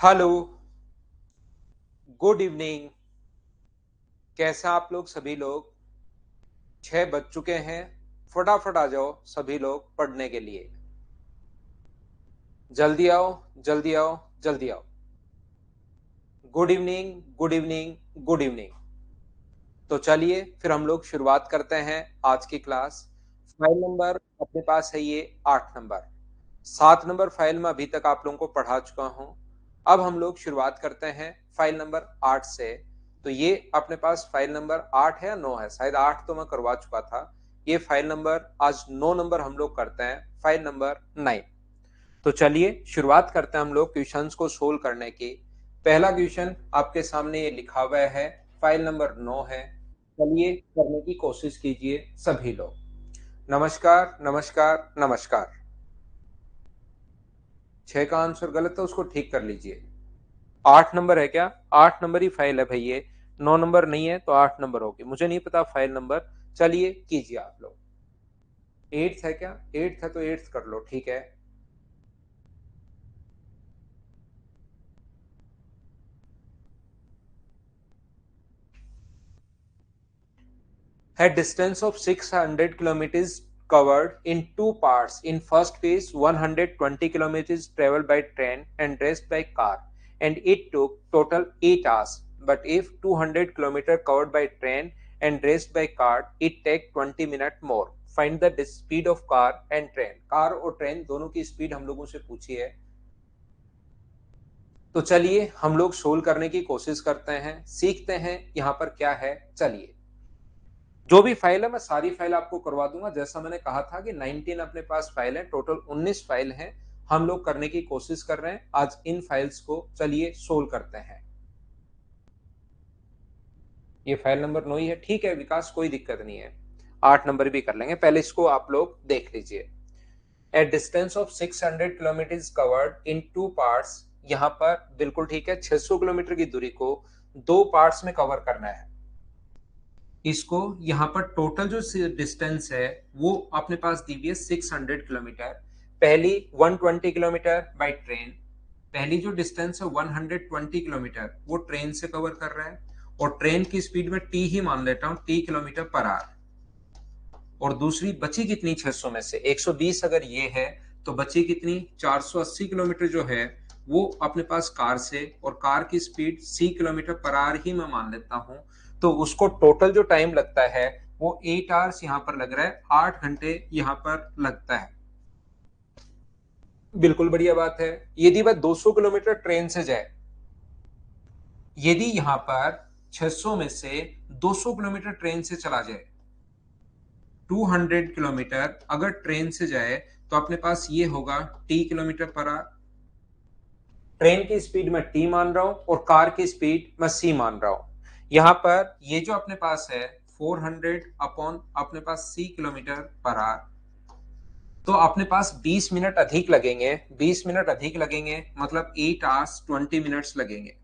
Hello, good evening. कैसा आप लोग सभी लोग? 6 बज चुके हैं। फटाफट आ जाओ सभी लोग पढ़ने के लिए। जल्दी आओ, जल्दी आओ, जल्दी आओ। Good evening, good evening, good evening. तो चलिए फिर हम लोग शुरुआत करते हैं आज की क्लास। फाइल नंबर अपने पास है ये 8 नंबर। 7 नंबर फाइल में अभी तक आप लोगों को पढ़ा चुका हूं। अब हम लोग शुरुआत करते हैं फाइल नंबर 8 से। तो ये अपने पास फाइल नंबर 8 है या 9 है? शायद 8 तो मैं करवा चुका था। ये फाइल नंबर आज 9 नंबर हम लोग करते हैं, फाइल नंबर 9। तो चलिए शुरुआत करते हैं हम लोग क्वेश्चंस को सोल्व करने की। पहला क्वेश्चन आपके सामने ये लिखा हुआ है, फाइल नंबर 9 है। चलिए करने की कोशिश कीजिए सभी लोग। नमस्कार, नमस्कार, नमस्कार। 6 का आंसर गलत है, उसको ठीक कर लीजिए। 8 नंबर है क्या? 8 नंबर ही फाइल है भाई ये। 9 नंबर नहीं है तो 8 नंबर होगी, मुझे नहीं पता फाइल नंबर। चलिए कीजिए आप लोग। 8 है क्या? 8 है तो 8 कर लो, ठीक है। A distance of 600 kilometers covered in two parts. In first phase, 120 kilometers traveled by train and rest by car, and it took total 8 hours. But if 200 kilometers covered by train and rest by car, it take 20 minutes more. Find the speed of car and train. Car और train दोनों की speed हम लोगों से पूछी है। तो चलिए हम लोग सोल्व करने की कोशिश करते हैं, सीखते हैं यहाँ पर क्या है। चलिए, जो भी फाइल है मैं सारी फाइल आपको करवा दूंगा। जैसा मैंने कहा था कि 19 अपने पास फाइल है, टोटल 19 फाइल है। हम लोग करने की कोशिश कर रहे हैं आज इन फाइल्स को। चलिए सोल्व करते हैं। ये फाइल नंबर 9 ही है, ठीक है विकास, कोई दिक्कत नहीं है। 8 नंबर भी कर लेंगे, पहले इसको आप लोग देख लीजिए। ए distance of 600 kilometre covered in two parts. यहाँ पर बिल्कुल ठीक है, 600 किलोमीटर की दूरी को दो पार्ट्स में कवर करना है। इसको यहाँ पर टोटल जो डिस्टेंस है वो अपने पास दी हुई है 600 किलोमीटर। पहली 120 किलोमीटर बाय ट्रेन। पहली जो डिस्टेंस है 120 किलोमीटर वो ट्रेन से कवर कर रहा है, और ट्रेन की स्पीड में टी ही मान लेता हूं, टी किलोमीटर पर आवर। और दूसरी बची कितनी 600 में से 120 अगर ये है तो बची कितनी 480 किलोमीटर जो है वो अपने पास कार से, और कार की स्पीड सी किलोमीटर पर आवर ही मैं मान लेता हूं। तो उसको टोटल जो टाइम लगता है वो 8 आवर्स यहाँ पर लग रहा है, 8 घंटे यहाँ पर लगता है। बिल्कुल बढ़िया बात है। यदि वह 200 किलोमीटर ट्रेन से जाए, यदि यहाँ पर 600 में से 200 किलोमीटर ट्रेन से चला जाए, 200 किलोमीटर अगर ट्रेन से जाए तो अपने पास ये होगा T kilometre per our. Train की स्पीड मैं टी मान रहा हूं और कार की स्पीड मैं सी मान रहा हूं। यहां पर ये जो अपने पास है 400 अपॉन अपने पास सी किलोमीटर पर आवर, तो अपने पास 20 मिनट अधिक लगेंगे। 20 मिनट अधिक लगेंगे मतलब 8 आवर्स 20 मिनट्स लगेंगे।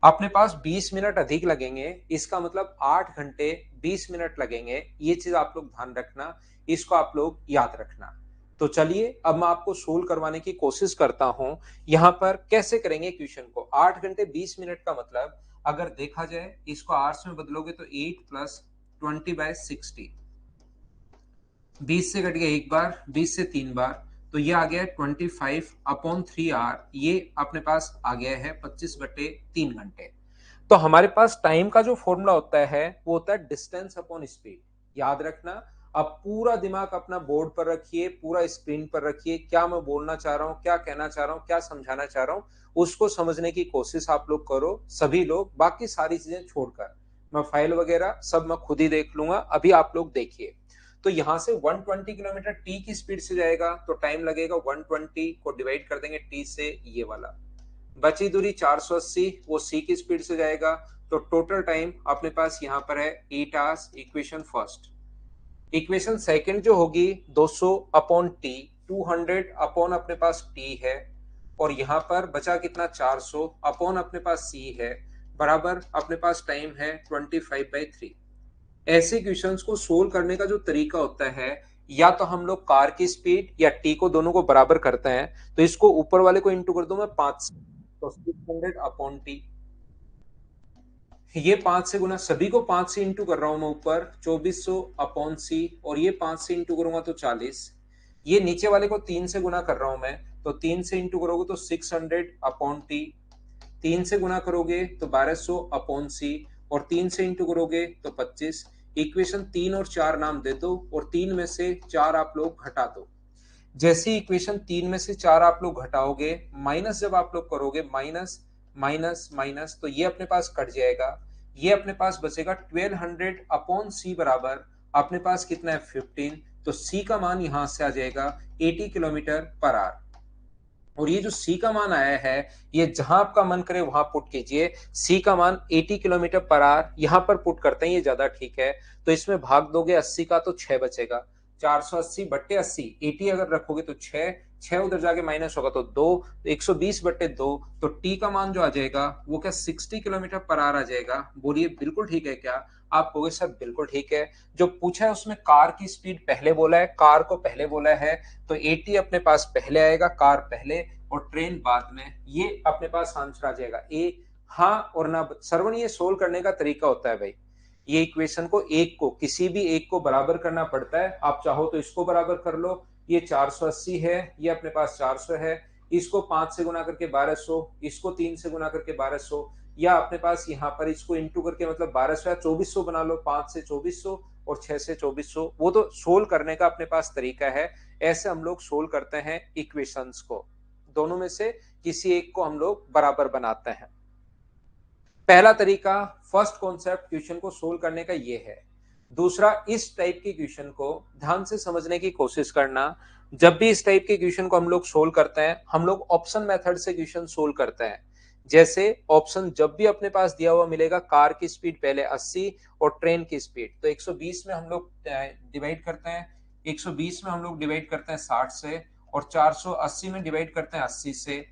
अपने पास 20 मिनट अधिक लगेंगे, इसका मतलब 8 घंटे 20 मिनट लगेंगे। ये चीज आप लोग ध्यान रखना, इसको आप लोग याद रखना। तो चलिए अब मैं आपको सोल्व करवाने की कोशिश करता हूं। यहां पर कैसे करेंगे क्वेश्चन को। 8 घंटे 20 मिनट का मतलब अगर देखा जाए इसको आवर्स में बदलोगे तो 8 प्लस 20/60। 20 से कट गया एक बार, 20 से 3 बार, तो ये आ गया 25/3 आवर। ये अपने पास आ गया है 25/3 घंटे। तो हमारे पास टाइम का जो फॉर्मूला होता है वो होता है डिस्टेंस अपॉन स्पीड। याद रखना। अब पूरा दिमाग अपना बोर्ड पर रखिए, पूरा स्क्रीन पर रखिए। क्या मैं बोलना चाह रहा हूँ, क्या कहना चाह रहा हूँ, क्या समझाना चाह रहा हूँ, उसको समझने की कोशिश आप लोग करो सभी लोग। बाकी सारी चीजें छोड़कर मैं फाइल वगैरह सब मैं खुद ही देख लूंगा, अभी आप लोग देखिए। तो यहां से 120 किलोमीटर टी की स्पीड से जाएगा तो टाइम लगेगा, 120 को डिवाइड कर देंगे टी से, ये वाला। बची दूरी 480, वो सी की स्पीड से जाएगा। तो टोटल टाइम अपने पास यहाँ पर है 8 hours. Equation first. Equation second जो होगी 200 अपॉन टी, 200 अपॉन अपने पास टी है, और यहां पर बचा कितना 400 अपॉन अपने पास सी है, बराबर अपने पास टाइम है 25/3। ऐसे क्वेश्चंस को सोल्व करने का जो तरीका होता है, या तो हम लोग कार की स्पीड या टी को दोनों को बराबर करते हैं, तो इसको ऊपर वाले को इंटू कर दूं मैं 5 से, तो 600 अपॉन टी। ये 5 से गुना, सभी को 5 से इंटू कर रहा हूं मैं ऊपर, 2400 अपॉन सी, और ये 5 से इंटू करूंगा तो 40। ये नीचे वाले को 3 से गुना कर रहा हूं मैं, तो 3 से इंटू करोगे तो 600 अपॉन टी। 3 से गुना करोगे तो 1200 अपॉन सी, और 3 से इंटू करोगे तो 25। इक्वेशन 3 और 4 नाम दे दो, और 3 में से 4 आप लोग घटा दो। जैसे इक्वेशन 3 में से 4 आप लोग घटाओगे, माइनस जब आप लोग करोगे, माइनस माइनस माइनस, तो ये अपने पास कट जाएगा। ये अपने पास बचेगा 1200 अपॉन सी बराबर अपने पास कितना है 15। तो सी का मान यहां से आ जाएगा 80 किलोमीटर पर आवर। और ये जो सी का मान आया है, ये जहां आपका मन करे वहां पुट कीजिए। सी का मान 80 किलोमीटर पर आवर यहां पर पुट करते हैं, ये ज्यादा ठीक है। तो इसमें भाग दोगे 80 का तो 6 बचेगा। 480 बट्टे 80, 80 अगर रखोगे तो 6, 6 उधर जाके माइनस होगा तो 2, तो 120 बट्टे 2। तो टी का मान जो आ जाएगा वो क्या 60 किलोमीटर पर आवर आ जाएगा। बोलिए बिल्कुल ठीक है क्या? आप कहोगे सर बिल्कुल ठीक है। जो पूछा है उसमें कार की स्पीड पहले बोला है, कार को पहले बोला है, तो 80 अपने पास पहले आएगा, कार पहले और ट्रेन बाद में। ये अपने पास आंसर आ जाएगा ए। हाँ और ना सरवण, ये सोल्व करने का तरीका होता है भाई। ये इक्वेशन को एक को, किसी भी एक को बराबर करना पड़ता है। आप चाहो तो इसको बराबर कर लो, ये 480 है, ये अपने पास 400 है। इसको 5 से गुना करके 1200, इसको 3 से गुना करके 1200, या अपने पास यहाँ पर इसको इंटू करके मतलब 1200 या 2400 बना लो। 5 से 2400 और 6 से 2400, वो तो सोल्व करने का अपने पास तरीका है। ऐसे हम लोग सोल्व करते हैं इक्वेशंस को, दोनों में से किसी एक को हम लोग बराबर बनाते हैं। पहला तरीका, फर्स्ट कॉन्सेप्ट क्वेश्चन को सोल्व करने का ये है। दूसरा, इस टाइप के क्वेश्चन को ध्यान से समझने की कोशिश करना। जब भी इस टाइप के क्वेश्चन को हम लोग सोल्व करते हैं, हम लोग ऑप्शन मेथड से क्वेश्चन सोल्व करते हैं। जैसे ऑप्शन जब भी अपने पास दिया हुआ मिलेगा, कार की स्पीड पहले 80 और ट्रेन की स्पीड, तो 120 में हम लोग डिवाइड करते हैं, 120 में हम लोग डिवाइड करते हैं 60 से, और 480 में डिवाइड करते हैं 80 से।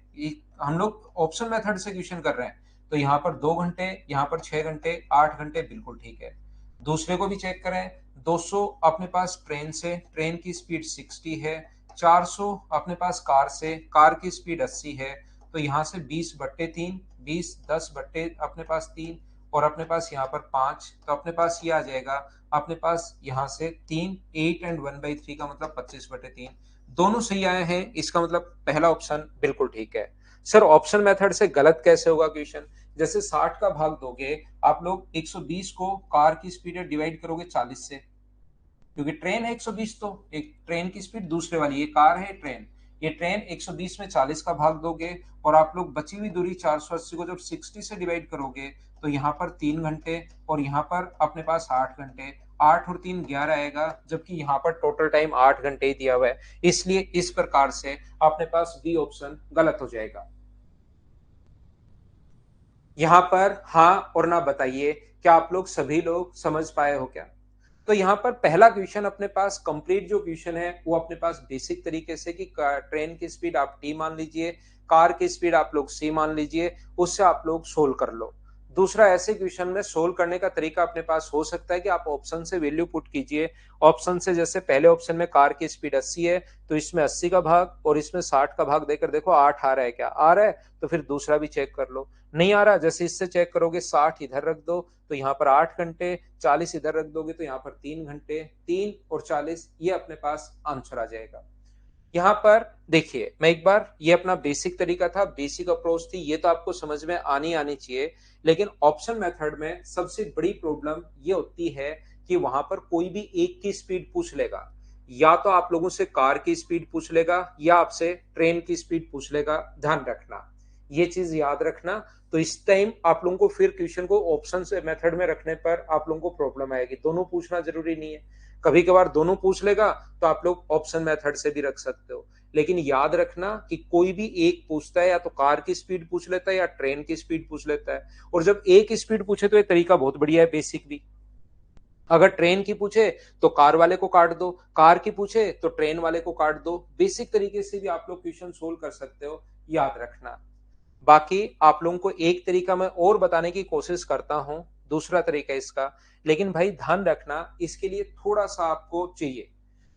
हम लोग ऑप्शन मेथड से क्वेश्चन कर रहे हैं, तो यहाँ पर 2 घंटे, यहाँ पर 6 घंटे, 8 घंटे, बिल्कुल ठीक है। दूसरे को भी चेक करें, 200 अपने पास ट्रेन से, ट्रेन की स्पीड 60 है। 400 अपने पास कार से, कार की स्पीड 80 है। तो यहाँ से 20 बट्टे 3, 20 10 बट्टे अपने पास 3, और अपने पास यहाँ पर 5, तो अपने पास ये आ जाएगा अपने पास यहाँ से 3, 8 एंड 1/3 का मतलब 25 बट्टे 3। दोनों सही आए हैं, इसका मतलब पहला ऑप्शन बिल्कुल ठीक है। सर ऑप्शन मेथड से गलत कैसे होगा क्वेश्चन? जैसे 60 का भाग दोगे आप लोग 120 को कार की स्पीड डिवाइड करोगे 40 से, क्योंकि ट्रेन है 120, तो एक ट्रेन की स्पीड दूसरे वाली, ये कार है ट्रेन, ये ट्रेन 120 में 40 का भाग दोगे, और आप लोग बची हुई दूरी 480 को जब 60 से डिवाइड करोगे, तो यहाँ पर 3 घंटे और यहाँ पर अपने पास 8 घंटे, 8 और 3 11 आएगा, जबकि यहाँ पर टोटल टाइम 8 घंटे ही दिया हुआ है। इसलिए इस प्रकार से अपने पास बी ऑप्शन गलत हो जाएगा। यहाँ पर हाँ और ना बताइए, क्या आप लोग सभी लोग समझ पाए हो क्या? तो यहाँ पर पहला क्वेश्चन अपने पास कंप्लीट जो क्वेश्चन है वो अपने पास बेसिक तरीके से कि ट्रेन की स्पीड आप टी मान लीजिए, कार की स्पीड आप लोग सी मान लीजिए, उससे आप लोग सोल्व कर लो। दूसरा, ऐसे क्वेश्चन में सोल्व करने का तरीका अपने पास हो सकता है कि आप ऑप्शन से वैल्यू पुट कीजिए। ऑप्शन से, जैसे पहले ऑप्शन में कार की स्पीड 80 है, तो इसमें 80 का भाग और इसमें 60 का भाग देकर देखो 8 आ रहा है क्या? आ रहा है, तो फिर दूसरा भी चेक कर लो। नहीं आ रहा, जैसे इससे चेक करोगे 60 इधर रख दो तो यहाँ पर 8 घंटे, 40 इधर रख दोगे तो यहाँ पर 3 घंटे, 3 और 40, ये अपने पास आंसर आ जाएगा। यहाँ पर देखिए, मैं एक बार, ये अपना बेसिक तरीका था, बेसिक अप्रोच थी, ये तो आपको समझ में आनी चाहिए। लेकिन ऑप्शन मेथड में सबसे बड़ी प्रॉब्लम ये होती है कि वहां पर कोई भी एक की स्पीड पूछ लेगा, या तो आप लोगों से कार की स्पीड पूछ लेगा या आपसे ट्रेन की स्पीड पूछ लेगा। ध्यान रखना, ये चीज याद रखना। तो इस टाइम आप लोगों को फिर क्वेश्चन को ऑप्शन से मेथड में रखने पर आप लोगों को प्रॉब्लम आएगी। दोनों पूछना जरूरी नहीं है, कभी कभार दोनों पूछ लेगा तो आप लोग ऑप्शन मेथड से भी रख सकते हो। लेकिन याद रखना कि कोई भी एक पूछता है, या तो कार की स्पीड पूछ लेता है या ट्रेन की स्पीड पूछ लेता है। और जब एक स्पीड पूछे तो ये तरीका बहुत बढ़िया है, बेसिक भी। अगर ट्रेन की पूछे तो कार वाले को काट दो, कार की पूछे तो ट्रेन वाले को काट दो। बेसिक तरीके से भी आप लोग क्वेश्चन सोल्व कर सकते हो, याद रखना। बाकी आप लोगों को एक तरीका मैं और बताने की कोशिश करता हूं, दूसरा तरीका इसका। लेकिन भाई ध्यान रखना, इसके लिए थोड़ा सा आपको चाहिए।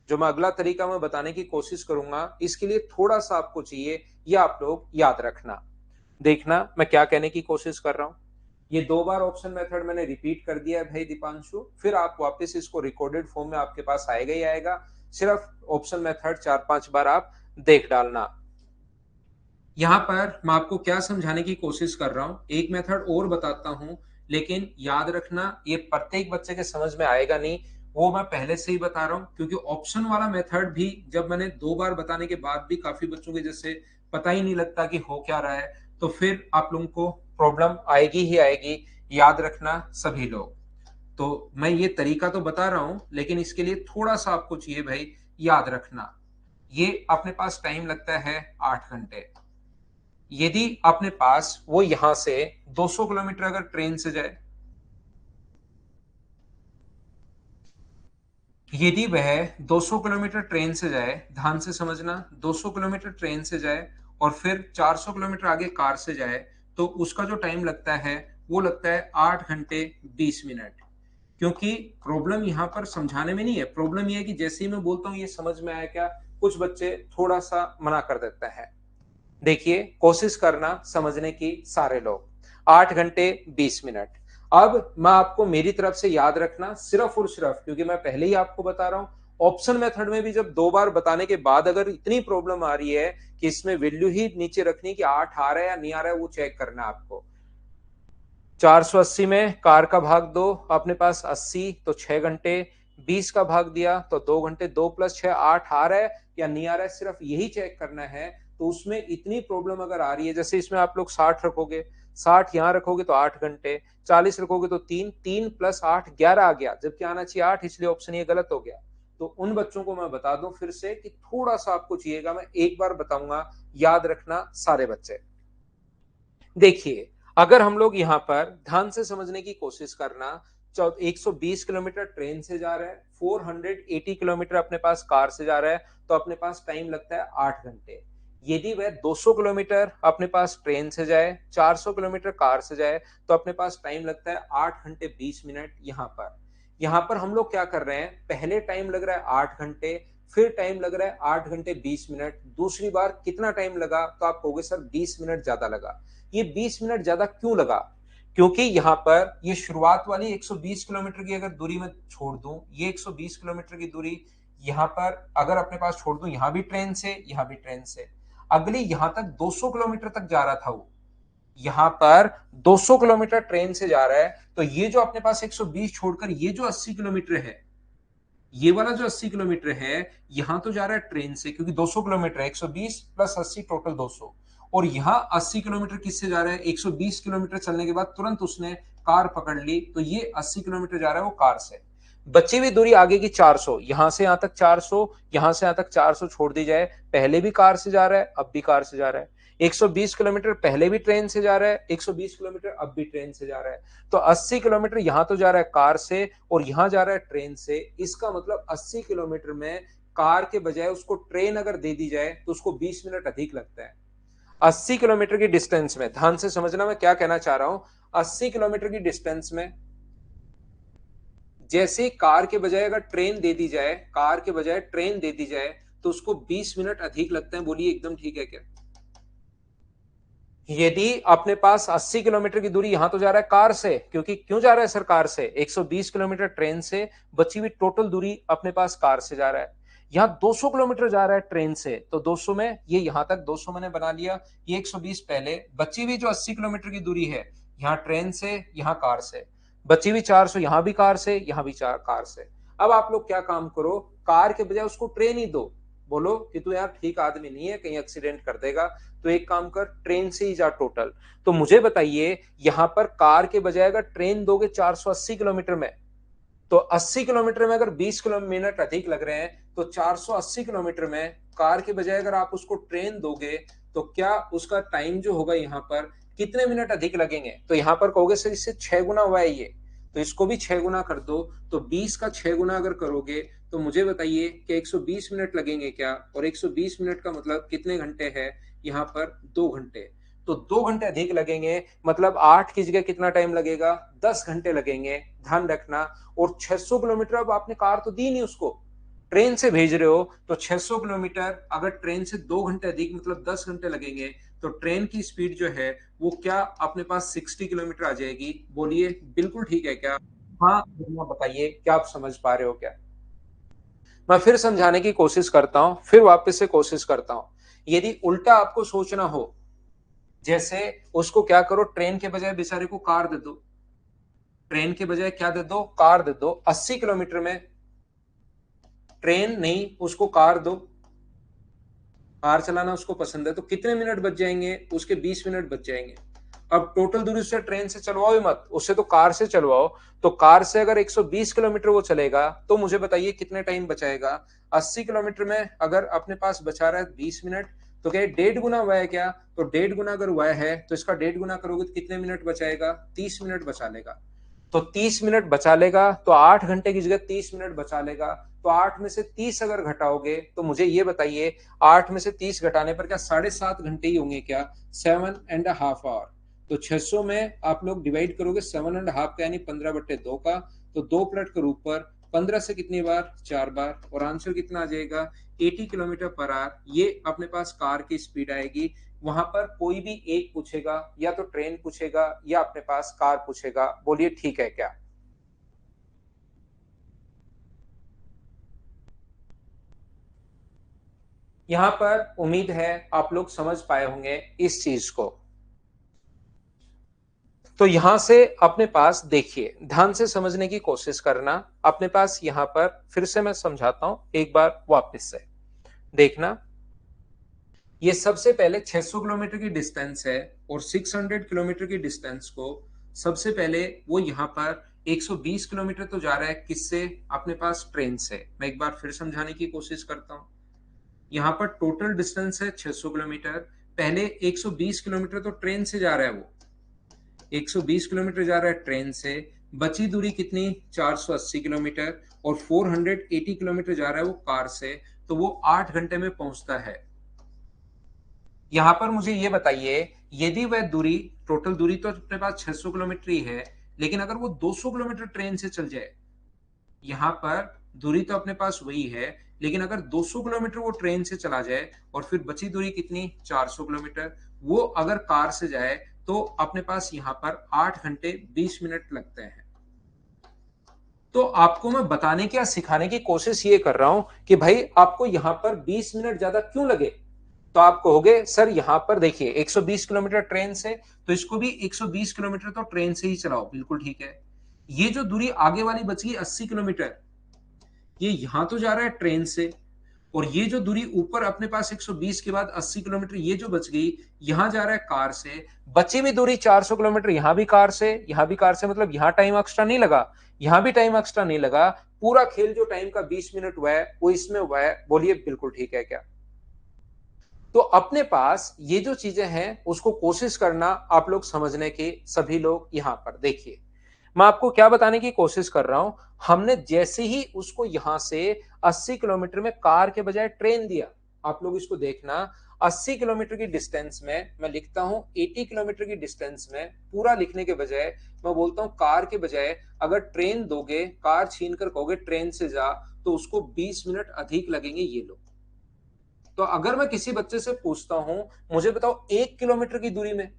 जो मैं अगला तरीका मैं बताने की कोशिश करूंगा, इसके लिए थोड़ा सा आपको चाहिए, ये आप लोग याद रखना। देखना मैं क्या कहने की कोशिश कर रहा हूं। ये 2 बार ऑप्शन मेथड मैंने रिपीट कर दिया है भाई दीपांशु, फिर आप वापस इसको रिकॉर्डेड फॉर्म में आपके पास आएगा ही आएगा। सिर्फ ऑप्शन मेथड 4-5 बार आप देख डालना। यहां पर मैं आपको क्या समझाने की कोशिश कर रहा हूं, एक मेथड और बताता हूं, लेकिन याद रखना ये प्रत्येक बच्चे के समझ में आएगा नहीं, वो मैं पहले से ही बता रहा हूं, क्योंकि ऑप्शन वाला मेथड भी जब मैंने 2 बार बताने के बाद भी काफी बच्चों के जैसे पता ही नहीं लगता कि हो क्या रहा है, तो फिर आप लोगों को प्रॉब्लम आएगी ही आएगी। याद रखना सभी लोग। तो मैं ये तरीका तो बता रहा हूं, लेकिन इसके लिए थोड़ा सा आपको चाहिए भाई याद रखना। ये अपने पास टाइम लगता है 8 घंटे। यदि अपने पास वो यहां से 200 किलोमीटर अगर ट्रेन से जाए, यदि वह 200 किलोमीटर ट्रेन से जाए, ध्यान से समझना, 200 किलोमीटर ट्रेन से जाए और फिर 400 किलोमीटर आगे कार से जाए, तो उसका जो टाइम लगता है वो लगता है 8 घंटे 20 मिनट। क्योंकि प्रॉब्लम यहां पर समझाने में नहीं है, प्रॉब्लम यह है कि जैसे ही मैं बोलता हूं ये समझ में आया क्या, कुछ बच्चे थोड़ा सा मना कर देते हैं। देखिए कोशिश करना समझने की सारे लोग। 8 घंटे 20 मिनट। अब मैं आपको मेरी तरफ से याद रखना सिर्फ और सिर्फ, क्योंकि मैं पहले ही आपको बता रहा हूं, ऑप्शन मेथड में भी जब 2 बार बताने के बाद अगर इतनी प्रॉब्लम आ रही है कि इसमें वैल्यू ही नीचे रखनी कि 8 आ रहा है या नहीं आ रहा है, वो चेक करना है आपको। 480 में कार का भाग दो, अपने पास 80 तो 6 घंटे, 20 का भाग दिया तो 2 घंटे, 2 प्लस 6 8 आ रहा है या नहीं आ रहा है, सिर्फ यही चेक करना है। तो उसमें इतनी प्रॉब्लम अगर आ रही है, जैसे इसमें आप लोग 60 रखोगे, 60 यहां रखोगे तो 8 घंटे, 40 रखोगे तो 3, 3 प्लस 8 11 आ गया, जबकि आना चाहिए 8, इसलिए ऑप्शन ये गलत हो गया। तो उन बच्चों को मैं बता दूं फिर से कि थोड़ा सा आपको चाहिएगा, मैं एक बार बताऊंगा, याद रखना सारे बच्चे। देखिए, अगर हम लोग यहाँ पर ध्यान से समझने की कोशिश करना, 120 किलोमीटर ट्रेन से जा रहा है, 480 किलोमीटर अपने पास कार से जा रहा है, तो अपने पास टाइम लगता है 8 घंटे। यदि वह 200 किलोमीटर अपने पास ट्रेन से जाए, 400 किलोमीटर कार से जाए, तो अपने पास टाइम लगता है 8 घंटे 20 मिनट। यहाँ पर हम लोग क्या कर रहे हैं, पहले टाइम लग रहा है 8 घंटे, फिर टाइम लग रहा है 8 घंटे 20 मिनट, दूसरी बार कितना टाइम लगा, तो आप कहोगे सर 20 मिनट ज्यादा लगा। ये 20 मिनट ज्यादा क्यों लगा, क्योंकि यहां पर ये शुरुआत वाली 120 किलोमीटर की अगर दूरी में छोड़ दूं, ये 120 किलोमीटर की दूरी यहां पर अगर अपने पास छोड़ दूं, यहां भी ट्रेन से, यहां भी ट्रेन से, अगली यहां तक 200 किलोमीटर तक जा रहा था वो, यहां पर 200 किलोमीटर ट्रेन से जा रहा है, तो ये जो अपने पास 120 छोड़कर ये जो 80 किलोमीटर है, ये वाला जो 80 किलोमीटर है, यहां तो जा रहा है ट्रेन से, क्योंकि 200 किलोमीटर है, 120 प्लस 80 टोटल 200, और यहां 80 किलोमीटर किससे जा रहा है, 120 किलोमीटर चलने के बाद तुरंत उसने कार पकड़ ली, तो ये 80 किलोमीटर जा रहा है वो कार से। बची हुई दूरी आगे की 400, यहां से यहां तक 400, यहां से यहां तक 400 छोड़ दी जाए, पहले भी कार से जा रहा है, अब भी कार से जा रहा है। 120 किलोमीटर पहले भी ट्रेन से जा रहा है, 120 किलोमीटर अब भी ट्रेन से जा रहा है, तो 80 किलोमीटर यहां तो जा रहा है कार से और यहां जा रहा है ट्रेन से। इसका मतलब 80 किलोमीटर में कार के बजाय उसको ट्रेन अगर दे दी जाए तो उसको 20 मिनट अधिक लगता है। 80 किलोमीटर की डिस्टेंस में, ध्यान से समझना मैं क्या कहना चाह रहा हूं, 80 किलोमीटर की डिस्टेंस में जैसे कार के बजाय अगर ट्रेन दे दी जाए, कार के बजाय ट्रेन दे दी जाए, तो उसको 20 मिनट अधिक लगते हैं। बोलिए एकदम ठीक है क्या? यदि अपने पास 80 किलोमीटर की दूरी यहां तो जा रहा है कार से, क्योंकि क्यों जा रहा है सर कार से, 120 किलोमीटर ट्रेन से, बची हुई टोटल दूरी अपने पास कार से जा रहा है। यहां 200 किलोमीटर जा रहा है ट्रेन से, तो 200 में ये यहां तक 200 मैंने बना लिया, ये 120 पहले, बची हुई जो 80 किलोमीटर की दूरी है, यहां ट्रेन से, यहां कार से, बची हुई 400 यहां भी कार से, यहां भी कार से। अब आप लोग क्या काम करो, कार के बजाय उसको ट्रेन ही दो। बोलो कि तू यार ठीक आदमी नहीं है, कहीं एक्सीडेंट कर देगा, तो एक काम कर, ट्रेन से ही जा टोटल। तो मुझे बताइए, यहां पर कार के बजाय अगर ट्रेन दोगे 480 किलोमीटर में, तो 80 किलोमीटर में अगर 20 किलोमीटर अधिक लग रहे हैं, तो 480 किलोमीटर में कार के बजाय अगर आप उसको ट्रेन दोगे, तो क्या उसका टाइम जो होगा यहां पर कितने मिनट अधिक लगेंगे, तो यहां पर कहोगे सर इससे 6 गुना हुआ है ये, तो इसको भी 6 गुना कर दो, तो 20 का 6 गुना अगर करोगे, तो मुझे बताइए कि 120 मिनट लगेंगे क्या, और 120 मिनट का मतलब कितने घंटे है, यहाँ पर 2 घंटे, तो 2 घंटे अधिक लगेंगे, मतलब 8 की जगह कितना टाइम लगेगा, 10 घंटे लगेंगे, ध्यान रखना। और 600 किलोमीटर अब आपने कार तो दी नहीं उसको, ट्रेन से भेज रहे हो तो 600 किलोमीटर, अगर ट्रेन से 2 घंटे अधिक मतलब 10 घंटे लगेंगे, तो ट्रेन की स्पीड जो है वो क्या अपने पास 60 किलोमीटर आ जाएगी। बोलिए बिल्कुल ठीक है क्या? हाँ, बताइए क्या आप समझ पा रहे हो क्या? मैं फिर समझाने की कोशिश करता हूं, फिर वापस से कोशिश करता हूं। यदि उल्टा आपको सोचना हो, जैसे उसको क्या करो, ट्रेन के बजाय बेचारे को कार दे दो। ट्रेन के बजाय क्या दे दो? कार दे दो। 80 किलोमीटर में ट्रेन नहीं, उसको कार दो। कार चलाना उसको पसंद है, तो कितने मिनट बच जाएंगे? उसके 20 मिनट बच जाएंगे। अब टोटल दूरी से ट्रेन से चलवाओ ही मत, उससे तो कार से चलवाओ। तो कार से अगर 120 किलोमीटर वो चलेगा, तो मुझे बताइए कितने टाइम बचाएगा? 80 किलोमीटर में अगर अपने पास बचा रहा है 20 मिनट, तो क्या 1.5 गुना हुआ है क्या? तो 1.5 गुना अगर हुआ है, तो इसका 1.5 गुना करोगे तो कितने मिनट बचाएगा? 30 मिनट बचा लेगा। तो 30 मिनट बचा लेगा, तो 8 घंटे की जगह 30 मिनट बचा लेगा। तो 8 में से 30 अगर घटाओगे, तो मुझे ये बताइए 8 में से 30 घटाने पर क्या 7.5 घंटे ही होंगे क्या? 7.5 आवर। तो 600 में आप लोग डिवाइड करोगे 7.5 का, यानी 15/2 का। तो 2 प्लट कर ऊपर 15 से कितनी बार? 4 बार। और आंसर कितना आ जाएगा? 80 किलोमीटर पर आवर। ये अपने पास कार की स्पीड आएगी। वहां पर कोई भी एक पूछेगा, या तो ट्रेन पूछेगा या अपने पास कार पूछेगा। बोलिए ठीक है क्या? यहां पर उम्मीद है आप लोग समझ पाए होंगे इस चीज को। तो यहां से अपने पास देखिए, ध्यान से समझने की कोशिश करना। अपने पास यहां पर फिर से मैं समझाता हूं एक बार वापस से देखना। ये सबसे पहले 600 किलोमीटर की डिस्टेंस है, और 600 किलोमीटर की डिस्टेंस को सबसे पहले वो यहाँ पर 120 किलोमीटर तो जा रहा है, किससे? अपने पास ट्रेन से। मैं एक बार फिर समझाने की कोशिश करता हूँ। यहाँ पर टोटल डिस्टेंस है 600 किलोमीटर। पहले 120 किलोमीटर तो ट्रेन से जा रहा है, वो 120 किलोमीटर जा रहा है ट्रेन से। बची दूरी कितनी? 480 किलोमीटर। और 480 किलोमीटर जा रहा है वो कार से। तो वो 8 घंटे में पहुंचता है। यहां पर मुझे ये बताइए, यदि वह दूरी, टोटल दूरी तो अपने पास 600 किलोमीटर ही है, लेकिन अगर वो 200 किलोमीटर ट्रेन से चल जाए, यहां पर दूरी तो अपने पास वही है, लेकिन अगर 200 किलोमीटर वो ट्रेन से चला जाए, और फिर बची दूरी कितनी? 400 किलोमीटर। वो अगर कार से जाए, तो अपने पास यहां पर 8 घंटे 20 मिनट लगते हैं। तो आपको मैं बताने की या सिखाने की कोशिश ये कर रहा हूं कि भाई आपको यहां पर 20 मिनट ज्यादा क्यों लगे। तो आप कहोगे सर यहां पर देखिए 120 किलोमीटर ट्रेन से, तो इसको भी 120 किलोमीटर तो ट्रेन से ही चलाओ। बिल्कुल ठीक है। ये जो दूरी आगे वाली बची 80 किलोमीटर, ये यहां तो जा रहा है ट्रेन से। और ये जो दूरी ऊपर अपने पास 120 के बाद 80 किलोमीटर ये जो बच गई, यहां जा रहा है कार से। बची हुई दूरी 400 किलोमीटर यहां भी कार से, यहां भी कार से, मतलब यहां टाइम एक्स्ट्रा नहीं लगा, यहां भी टाइम एक्स्ट्रा नहीं लगा। पूरा खेल जो टाइम का 20 मिनट हुआ है, वो इसमें हुआ है। बोलिए बिल्कुल ठीक है क्या? तो अपने पास ये जो चीजें हैं, उसको कोशिश करना आप लोग समझने की। सभी लोग यहां पर देखिए, मैं आपको क्या बताने की कोशिश कर रहा हूं। हमने जैसे ही उसको यहां से 80 किलोमीटर में कार के बजाय ट्रेन दिया, आप लोग इसको देखना। 80 किलोमीटर की डिस्टेंस में मैं लिखता हूं 80 किलोमीटर की डिस्टेंस में, पूरा लिखने के बजाय मैं बोलता हूं कार के बजाय अगर ट्रेन दोगे, कार छीन कर कहोगे ट्रेन से जा, तो उसको 20 मिनट अधिक लगेंगे। ये लो। तो अगर मैं किसी बच्चे से पूछता हूं, मुझे बताओ 1 किलोमीटर की दूरी में,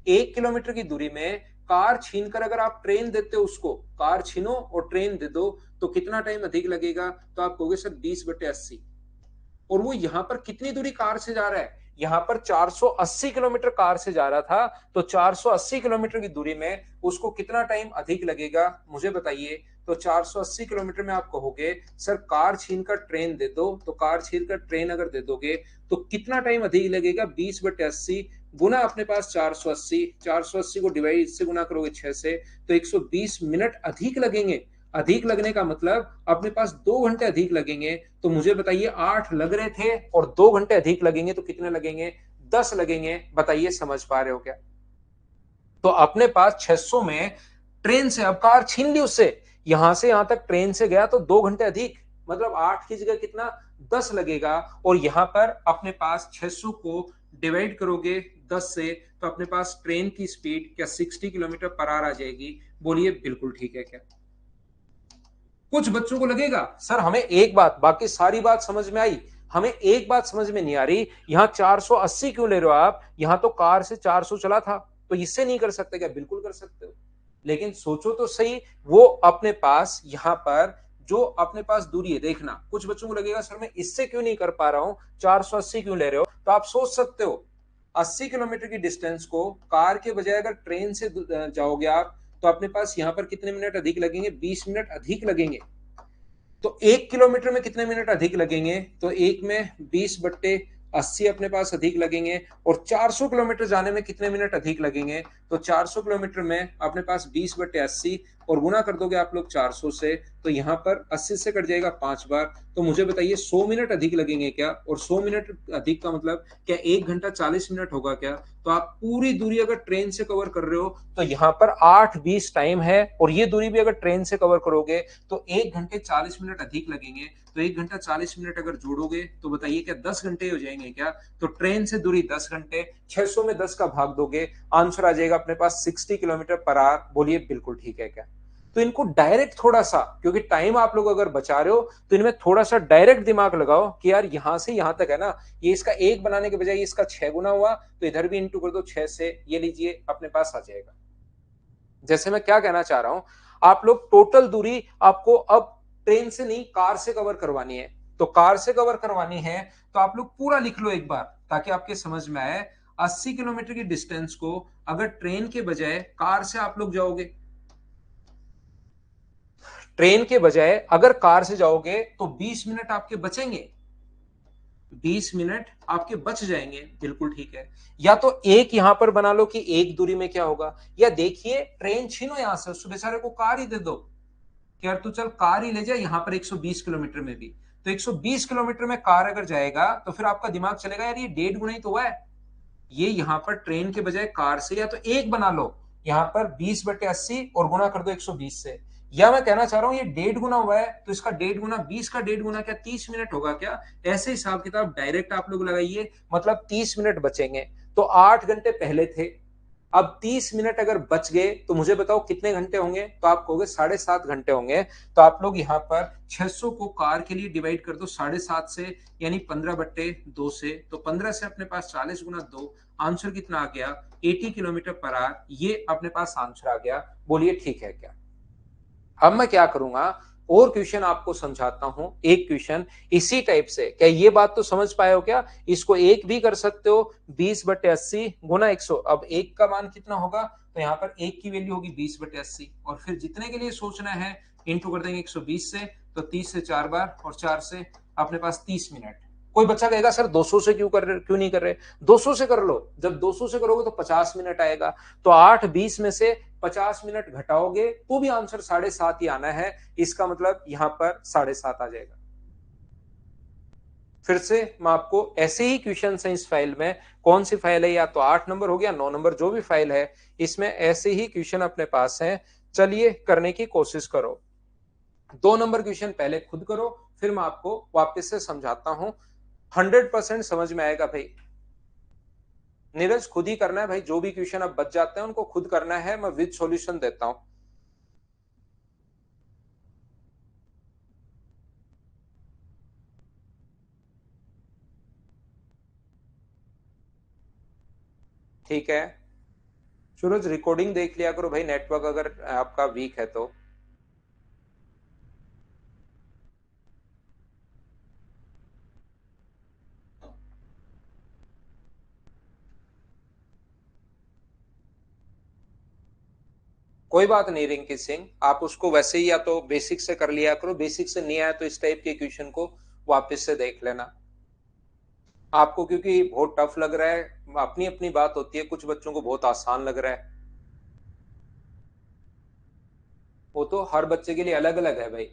1 किलोमीटर की दूरी में कार छीनकर अगर आप ट्रेन देते हो, उसको कार छीनो और ट्रेन दे दो, तो कितना टाइम अधिक लगेगा? तो आप कहोगे सर 20/80। और वो यहां पर कितनी दूरी कार से जा रहा है? यहां पर 480 किलोमीटर कार से जा रहा था। तो 480 किलोमीटर की दूरी में उसको कितना टाइम अधिक लगेगा? मुझे बताइए। तो 480 किलोमीटर में आप कहोगे सर कार छीनकर ट्रेन दे दो, तो कार छीनकर ट्रेन अगर दे दोगे, तो कितना टाइम अधिक लगेगा? 20/80 गुना अपने पास 480, 480 को डिवाइड इससे गुना करोगे 6 से, तो 120 मिनट अधिक लगेंगे। अधिक लगने का मतलब अपने पास 2 घंटे अधिक लगेंगे। तो मुझे बताइए 8 लग रहे थे और 2 घंटे अधिक लगेंगे, तो कितने लगेंगे? 10 लगेंगे। बताइए समझ पा रहे हो क्या? तो अपने पास 600 में ट्रेन से, अब कार छीन ली उससे, यहां से यहां तक ट्रेन से गया तो 2 घंटे अधिक, मतलब 8 की जगह कितना? 10 लगेगा। और यहां पर अपने पास 600 को डिवाइड करोगे 10 से, तो अपने पास ट्रेन की स्पीड क्या 60 किलोमीटर पर आवर आ जाएगी। बोलिए बिल्कुल ठीक है क्या? कुछ बच्चों को लगेगा सर हमें एक बात, बाकी सारी बात समझ में आई, हमें एक बात समझ में नहीं आ रही, यहां 480 क्यों ले रहे हो आप, यहां तो कार से 400 चला था, तो इससे नहीं कर सकते क्या? बिल्कुल कर सकते हो, लेकिन सोचो तो सही, वो अपने पास यहां पर जो अपने पास दूरी है, देखना कुछ बच्चों को लगेगा सर मैं इससे क्यों नहीं कर पा रहा हूं, 480 क्यों ले रहे हो, तो आप सोच सकते हो 80 किलोमीटर की डिस्टेंस को कार के बजाय अगर ट्रेन से जाओगे आप, तो अपने पास यहां पर कितने मिनट अधिक लगेंगे, 20 मिनट अधिक लगेंगे। तो 1 किलोमीटर में कितने मिनट अधिक लगेंगे, तो एक में 20/80 अपने पास अधिक लगेंगे, और 400 किलोमीटर जाने में कितने मिनट अधिक लगेंगे, तो 400 किलोमीटर में अपने पास 20/80 और गुना कर दोगे आप लोग 400 से, तो यहां पर 80 से कट जाएगा 5 बार, तो मुझे बताइए 100 मिनट अधिक लगेंगे क्या? और 100 मिनट अधिक का मतलब क्या 1 घंटा 40 मिनट होगा क्या? तो आप पूरी दूरी अगर ट्रेन से कवर कर रहे हो तो यहां पर 8:20 टाइम है, और ये दूरी भी अगर ट्रेन से कवर करोगे तो 1 घंटे 40 मिनट अधिक लगेंगे, तो 1 घंटा 40 मिनट अगर जोड़ोगे तो बताइए क्या 10 घंटे हो जाएंगे क्या? तो ट्रेन से दूरी 10 घंटे, 600 में 10 का भाग दोगे, आंसर आ जाएगा अपने पास 60 किलोमीटर पर आवर। बोलिए बिल्कुल ठीक है क्या? तो इनको डायरेक्ट थोड़ा सा, क्योंकि टाइम आप लोग अगर बचा रहे हो तो इनमें थोड़ा सा डायरेक्ट दिमाग लगाओ कि यार यहां से यहां तक है ना, ये इसका एक बनाने के बजाय इसका 6 गुना हुआ, तो इधर भी इंटू कर दो 6 से, ये लीजिए अपने पास आ जाएगा। जैसे मैं क्या कहना चाह रहा हूं, आप लोग टोटल दूरी आपको अब ट्रेन से नहीं कार से कवर करवानी है, तो कार से कवर करवानी है तो आप लोग पूरा लिख लो एक बार ताकि आपके समझ में आए। 80 किलोमीटर की डिस्टेंस को अगर ट्रेन के बजाय कार से आप लोग जाओगे, ट्रेन के बजाय अगर कार से जाओगे तो 20 मिनट आपके बचेंगे, 20 मिनट आपके बच जाएंगे, बिल्कुल ठीक है। या तो एक यहां पर बना लो कि एक दूरी में क्या होगा, या देखिए ट्रेन छीनो यहां से, उस बेचारे को कार ही दे दो कि यार तू चल कार ही ले जा, यहां पर 120 किलोमीटर में भी, तो 120 किलोमीटर में कार अगर जाएगा तो फिर आपका दिमाग चलेगा यार ये 1.5 गुना ही तो हुआ है, ये यहां पर ट्रेन के बजाय कार से या तो एक बना लो, यहां पर 20/80 और गुना कर दो 120 से, या मैं कहना चाह रहा हूं ये 1.5 गुना हुआ है तो इसका 1.5 गुना 20 का 1.5 गुना क्या 30 मिनट होगा क्या? ऐसे हिसाब किताब डायरेक्ट आप लोग लगाइए, मतलब 30 मिनट बचेंगे। तो 8 घंटे पहले थे, अब 30 मिनट अगर बच गए तो मुझे बताओ कितने घंटे होंगे, तो आप कहोगे 7.5 घंटे होंगे। तो आप लोग यहाँ पर 600 को कार के लिए डिवाइड कर दो 7.5 से, यानी 15/2 से, तो 15 से अपने पास 40 × 2, आंसर कितना आ गया 80 किलोमीटर पर आवर, ये अपने पास आंसर आ गया। बोलिए ठीक है क्या? अब मैं क्या करूंगा, और क्वेश्चन आपको समझाता हूं, एक क्वेश्चन इसी टाइप से। क्या ये बात तो समझ पाए हो क्या? इसको एक भी कर सकते हो, 20/80 गुना 100, अब एक का मान कितना होगा, तो यहाँ पर एक की वैल्यू होगी 20/80, और फिर जितने के लिए सोचना है इंटू कर देंगे 120 से, तो 30 से 4 बार और 4 से अपने पास 30 मिनट। कोई बच्चा कहेगा सर 200 से क्यों नहीं कर रहे, 200 से कर लो, जब 200 से करोगे तो 50 मिनट आएगा, तो 8:20 में से 50 मिनट घटाओगे तो भी आंसर 7.5 ही आना है, इसका मतलब यहां पर 7.5 आ जाएगा। फिर से मैं आपको ऐसे ही क्वेश्चन है इस फाइल में, कौन सी फाइल है, या तो 8 नंबर हो गया 9 नंबर, जो भी फाइल है इसमें ऐसे ही क्वेश्चन अपने पास है। चलिए करने की कोशिश करो। 2 नंबर क्वेश्चन पहले खुद करो, फिर मैं आपको वापस से समझाता हूं, 100% समझ में आएगा भाई। नीरज खुद ही करना है भाई, जो भी क्वेश्चन अब बच जाते हैं उनको खुद करना है, मैं विद सॉल्यूशन देता हूं। ठीक है, सूरज रिकॉर्डिंग देख लिया करो भाई, नेटवर्क अगर आपका वीक है तो। कोई बात नहीं रिंकी सिंह, आप उसको वैसे ही या तो बेसिक से कर लिया करो, बेसिक से नहीं आया तो इस टाइप के क्वेश्चन को वापस से देख लेना। आपको क्योंकि बहुत टफ लग रहा है, अपनी अपनी बात होती है, कुछ बच्चों को बहुत आसान लग रहा है, वो तो हर बच्चे के लिए अलग अलग है भाई।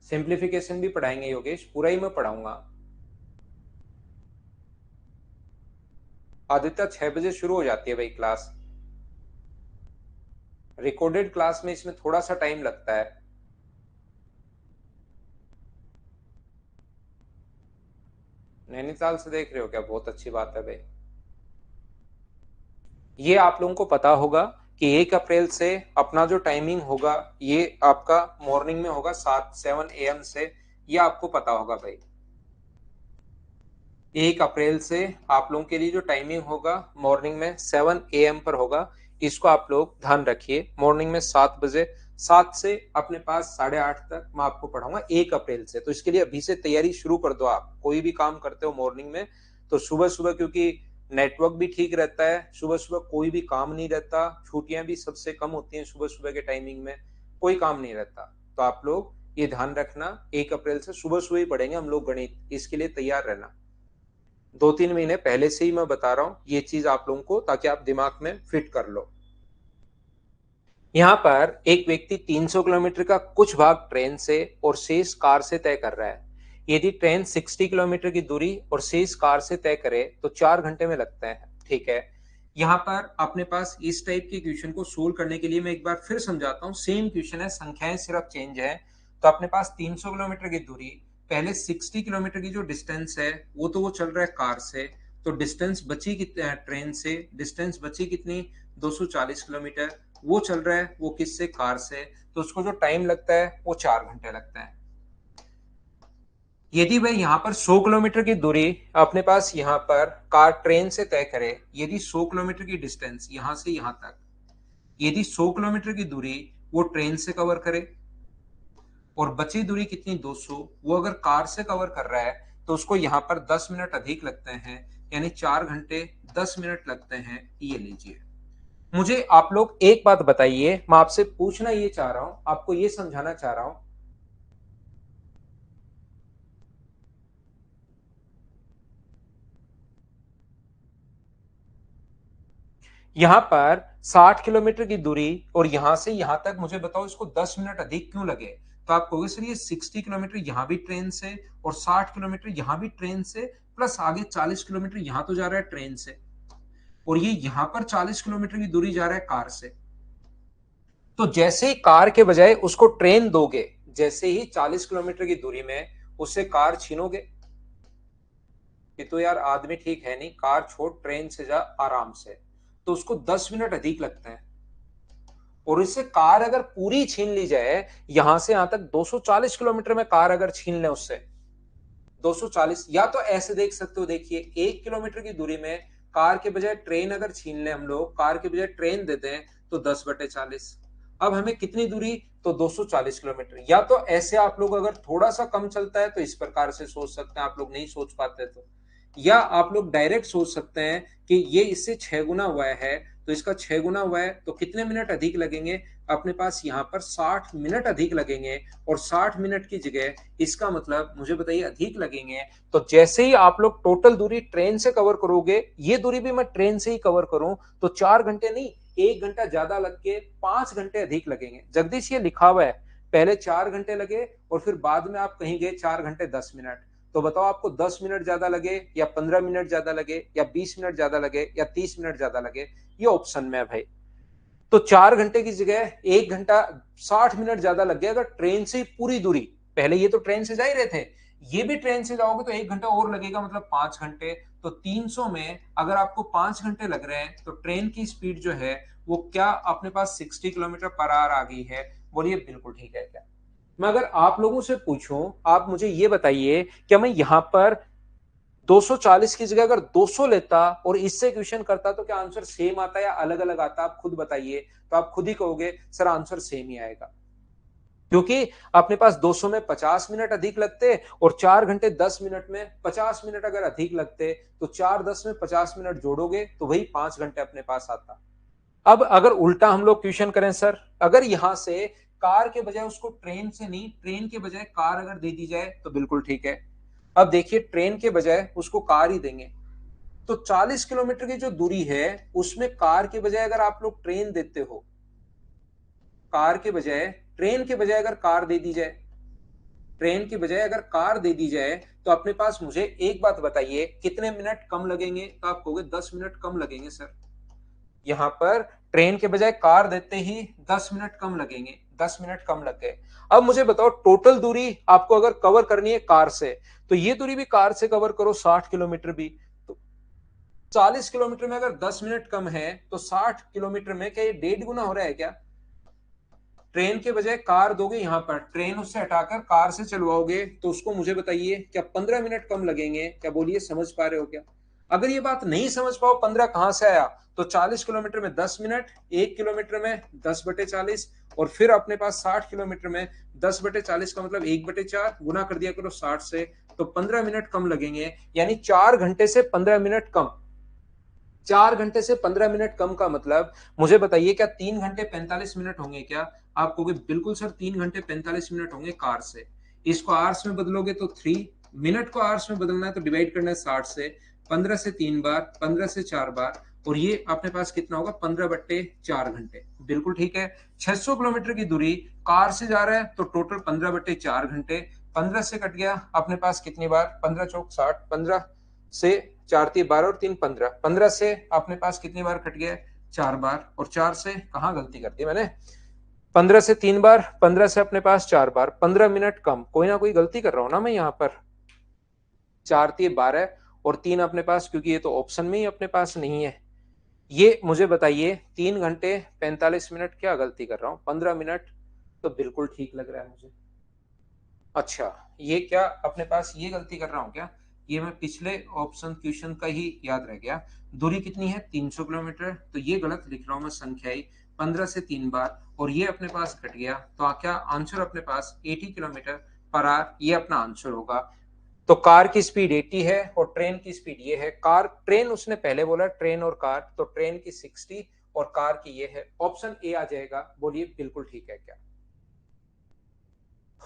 सिंप्लीफिकेशन भी पढ़ाएंगे योगेश, पूरा ही मैं पढ़ाऊंगा। आदित्य 6 बजे शुरू हो जाती है भाई क्लास, रिकॉर्डेड क्लास में इसमें थोड़ा सा टाइम लगता है। नैनीताल से देख रहे हो क्या? बहुत अच्छी बात है भाई। ये आप लोगों को पता होगा कि 1 अप्रैल से अपना जो टाइमिंग होगा ये आपका मॉर्निंग में होगा 7 AM से, ये आपको पता होगा भाई। 1 अप्रैल से आप लोगों के लिए जो टाइमिंग होगा मॉर्निंग में 7 AM पर होगा, इसको आप लोग ध्यान रखिए। मॉर्निंग में 7 बजे, 7 से अपने पास 8:30 तक मैं आपको पढ़ाऊंगा 1 अप्रैल से। तो इसके लिए अभी से तैयारी शुरू कर दो। आप कोई भी काम करते हो मॉर्निंग में तो सुबह सुबह, क्योंकि नेटवर्क भी ठीक रहता है, सुबह सुबह कोई भी काम नहीं रहता, छुट्टियां भी सबसे कम होती हैं सुबह सुबह के टाइमिंग में, कोई काम नहीं रहता। तो आप लोग ये ध्यान रखना, 1 अप्रैल से सुबह सुबह ही पढ़ेंगे हम लोग गणित, इसके लिए तैयार रहना। 2-3 महीने पहले से ही मैं बता रहा हूं ये चीज आप लोगों को, ताकि आप दिमाग में फिट कर लो। यहाँ पर एक व्यक्ति 300 किलोमीटर का कुछ भाग ट्रेन से और शेष कार से तय कर रहा है। यदि ट्रेन 60 किलोमीटर की दूरी और शेष कार से तय करे तो 4 घंटे में लगता है। ठीक है, यहाँ पर अपने पास इस टाइप के क्वेश्चन को सोल्व करने के लिए मैं एक बार फिर समझाता हूँ। सेम क्वेश्चन है, संख्याएं सिर्फ चेंज है। तो अपने पास 300 किलोमीटर की दूरी, पहले 60 किलोमीटर की जो डिस्टेंस है वो तो वो चल रहा है कार से, तो डिस्टेंस बची कितनी ट्रेन से, डिस्टेंस बची कितनी 240 किलोमीटर, वो चल रहा है वो किससे, कार से। तो उसको जो टाइम लगता है वो 4 घंटे लगता है। यदि वह यहाँ पर 100 किलोमीटर की दूरी अपने पास यहाँ पर कार ट्रेन से तय करे, यदि 100 किलोमीटर की डिस्टेंस यहाँ से यहाँ तक, यदि 100 किलोमीटर की दूरी वो ट्रेन से कवर करे और बची दूरी कितनी 200, वो अगर कार से कवर कर रहा है तो उसको यहाँ पर 10 मिनट अधिक लगते हैं, यानी 4 घंटे 10 मिनट लगते हैं। ये लीजिए। मुझे आप लोग एक बात बताइए, मैं आपसे पूछना ये चाह रहा हूं, आपको ये समझाना चाह रहा हूं, यहां पर 60 किलोमीटर की दूरी और यहां से यहां तक मुझे बताओ इसको 10 मिनट अधिक क्यों लगे। तो आप कहोगे सर ये 60 किलोमीटर यहां भी ट्रेन से और 60 किलोमीटर यहां भी ट्रेन से, प्लस आगे 40 किलोमीटर यहां तो जा रहा है ट्रेन से, और ये यहां पर 40 किलोमीटर की दूरी जा रहा है कार से। तो जैसे ही कार के बजाय उसको ट्रेन दोगे, जैसे ही 40 किलोमीटर की दूरी में उससे कार छीनोगे, ये तो यार आदमी ठीक है नहीं, कार छोड़ ट्रेन से जा आराम से, तो उसको 10 मिनट अधिक लगते हैं। और इससे कार अगर पूरी छीन ली जाए, यहां से यहां तक 240 किलोमीटर में कार अगर छीन ले उससे 240, या तो ऐसे देख सकते हो, देखिए 1 किलोमीटर की दूरी में कार के बजाय ट्रेन अगर छीन ले, हम लोग कार के बजाय ट्रेन देते हैं तो 10/40। अब हमें कितनी दूरी, तो 240 किलोमीटर। या तो ऐसे आप लोग अगर थोड़ा सा कम चलता है तो इस प्रकार से सोच सकते हैं, आप लोग नहीं सोच पाते तो, या आप लोग डायरेक्ट सोच सकते हैं कि ये इससे 6 गुना हुआ है, तो इसका 6 गुना हुआ है तो कितने मिनट अधिक लगेंगे, अपने पास यहाँ पर 60 मिनट अधिक लगेंगे। और 60 मिनट की जगह इसका मतलब मुझे बताइए अधिक लगेंगे। तो जैसे ही आप लोग टोटल दूरी ट्रेन से कवर करोगे, ये दूरी भी मैं ट्रेन से ही कवर करूं, तो 4 घंटे नहीं 1 घंटा ज्यादा लग के 5 घंटे अधिक लगेंगे। जगदीश ये लिखा हुआ है, पहले 4 घंटे लगे और फिर बाद में आप कहीं गए 4 घंटे 10 मिनट। तो बताओ आपको 10 मिनट ज्यादा लगे या 15 मिनट ज्यादा लगे या 20 मिनट ज्यादा लगे या 30 मिनट ज्यादा लगे, ये ऑप्शन में है भाई। तो 4 घंटे की जगह 1 घंटा 60 मिनट ज्यादा लग गया अगर ट्रेन से पूरी दूरी, पहले ये तो ट्रेन से जा ही रहे थे, ये भी ट्रेन से जाओगे तो 1 घंटा और लगेगा, मतलब 5 घंटे। तो 300 में अगर आपको 5 घंटे लग रहे हैं तो ट्रेन की स्पीड जो है वो क्या अपने पास 60 किलोमीटर पर आवर आ गई है, बोलिए बिल्कुल ठीक है क्या। मैं अगर आप लोगों से पूछूं, आप मुझे ये बताइए, क्या मैं यहां पर 240 की जगह अगर 200 लेता और इससे क्वेश्चन करता तो क्या आंसर सेम आता या अलग अलग आता, आप खुद बताइए। तो आप खुद ही कहोगे सर आंसर सेम ही आएगा, क्योंकि अपने पास 200 में 50 मिनट अधिक लगते और 4 घंटे 10 मिनट में 50 मिनट अगर अधिक लगते, तो 4 10 में 50 मिनट जोड़ोगे तो वही 5 घंटे अपने पास आता। अब अगर उल्टा हम लोग क्वेश्चन करें सर, अगर यहां से कार के बजाय उसको ट्रेन से नहीं, ट्रेन के बजाय कार अगर दे दी जाए तो बिल्कुल ठीक है। अब देखिए ट्रेन के बजाय उसको कार ही देंगे, तो 40 किलोमीटर की जो दूरी है उसमें कार के बजाय अगर आप लोग ट्रेन देते हो, कार के बजाय ट्रेन के बजाय अगर कार दे दी जाए, ट्रेन के बजाय अगर कार दे दी जाए, तो अपने पास मुझे एक बात बताइए कितने मिनट कम लगेंगे, तो आप कहोगे 10 मिनट कम लगेंगे सर। यहां पर ट्रेन के बजाय कार देते ही 10 मिनट कम लगेंगे, 10 मिनट कम लग गए। अब मुझे बताओ टोटल दूरी आपको अगर कवर करनी है कार से, तो ये दूरी भी कार से कवर करो 60 किलोमीटर भी, तो 40 किलोमीटर में अगर 10 मिनट कम है तो 60 किलोमीटर में क्या ये 1.5 गुना हो रहा है क्या? ट्रेन के बजाय कार दोगे यहां पर, ट्रेन उससे हटाकर कार से चलवाओगे तो उसको मुझे बताइए क्या 15 मिनट कम लगेंगे? क्या बोलिए, समझ पा रहे हो क्या? अगर ये बात नहीं समझ पाओ 15 कहां से आया, तो 40 किलोमीटर में 10 मिनट, 1 किलोमीटर में 10/40, और फिर अपने पास 60 किलोमीटर में 10/40 का मतलब 1/4 गुना कर दिया करो 60 से, तो 15 मिनट कम लगेंगे, यानी 4 घंटे से 15 मिनट कम। 4 घंटे से 15 मिनट कम का मतलब मुझे बताइए क्या 3 घंटे 45 मिनट होंगे क्या? आप कहोगे बिल्कुल सर 3 घंटे 45 मिनट होंगे कार से। इसको आवर्स में बदलोगे तो 3, मिनट को आवर्स में बदलना है तो डिवाइड करना है 60 से, 15 से 3 बार, 15 से 4 बार, और ये अपने पास कितना होगा 15/4 घंटे। बिल्कुल ठीक है। 600 किलोमीटर की दूरी कार से जा रहा है तो टोटल 15/4 घंटे। 15 से कट गया अपने पास कितनी बार, 15 चौक 60, 15 से 4 3 12 और 3 15, 15 से अपने पास कितनी बार कट गया, 4 बार, और 4 से कहां गलती कर दी मैंने, 15 से 3 बार, 15 से अपने पास 4 बार, 15 मिनट कम, कोई ना कोई गलती कर रहा हूं ना मैं यहाँ पर। 4 3 12 और 3 अपने पास, क्योंकि ये तो ऑप्शन में ही अपने पास नहीं है। ये मुझे बताइए 3 घंटे 45 मिनट क्या गलती कर रहा हूं, 15 मिनट तो बिल्कुल ठीक लग रहा है मुझे। अच्छा, ये क्या अपने पास ये गलती कर रहा हूँ क्या? ये मैं पिछले ऑप्शन क्वेश्चन का ही याद रह गया। दूरी कितनी है 300 किलोमीटर, तो ये गलत लिख रहा हूँ मैं संख्याई, 15 से 3 बार, और ये अपने पास कट गया, तो क्या आंसर अपने पास 80 किलोमीटर पर आवर, ये अपना आंसर होगा। तो कार की स्पीड 80 है और ट्रेन की स्पीड ये है। कार ट्रेन उसने पहले बोला, ट्रेन और कार, तो ट्रेन की 60 और कार की ये है। ऑप्शन ए आ जाएगा। बोलिए बिल्कुल ठीक है क्या?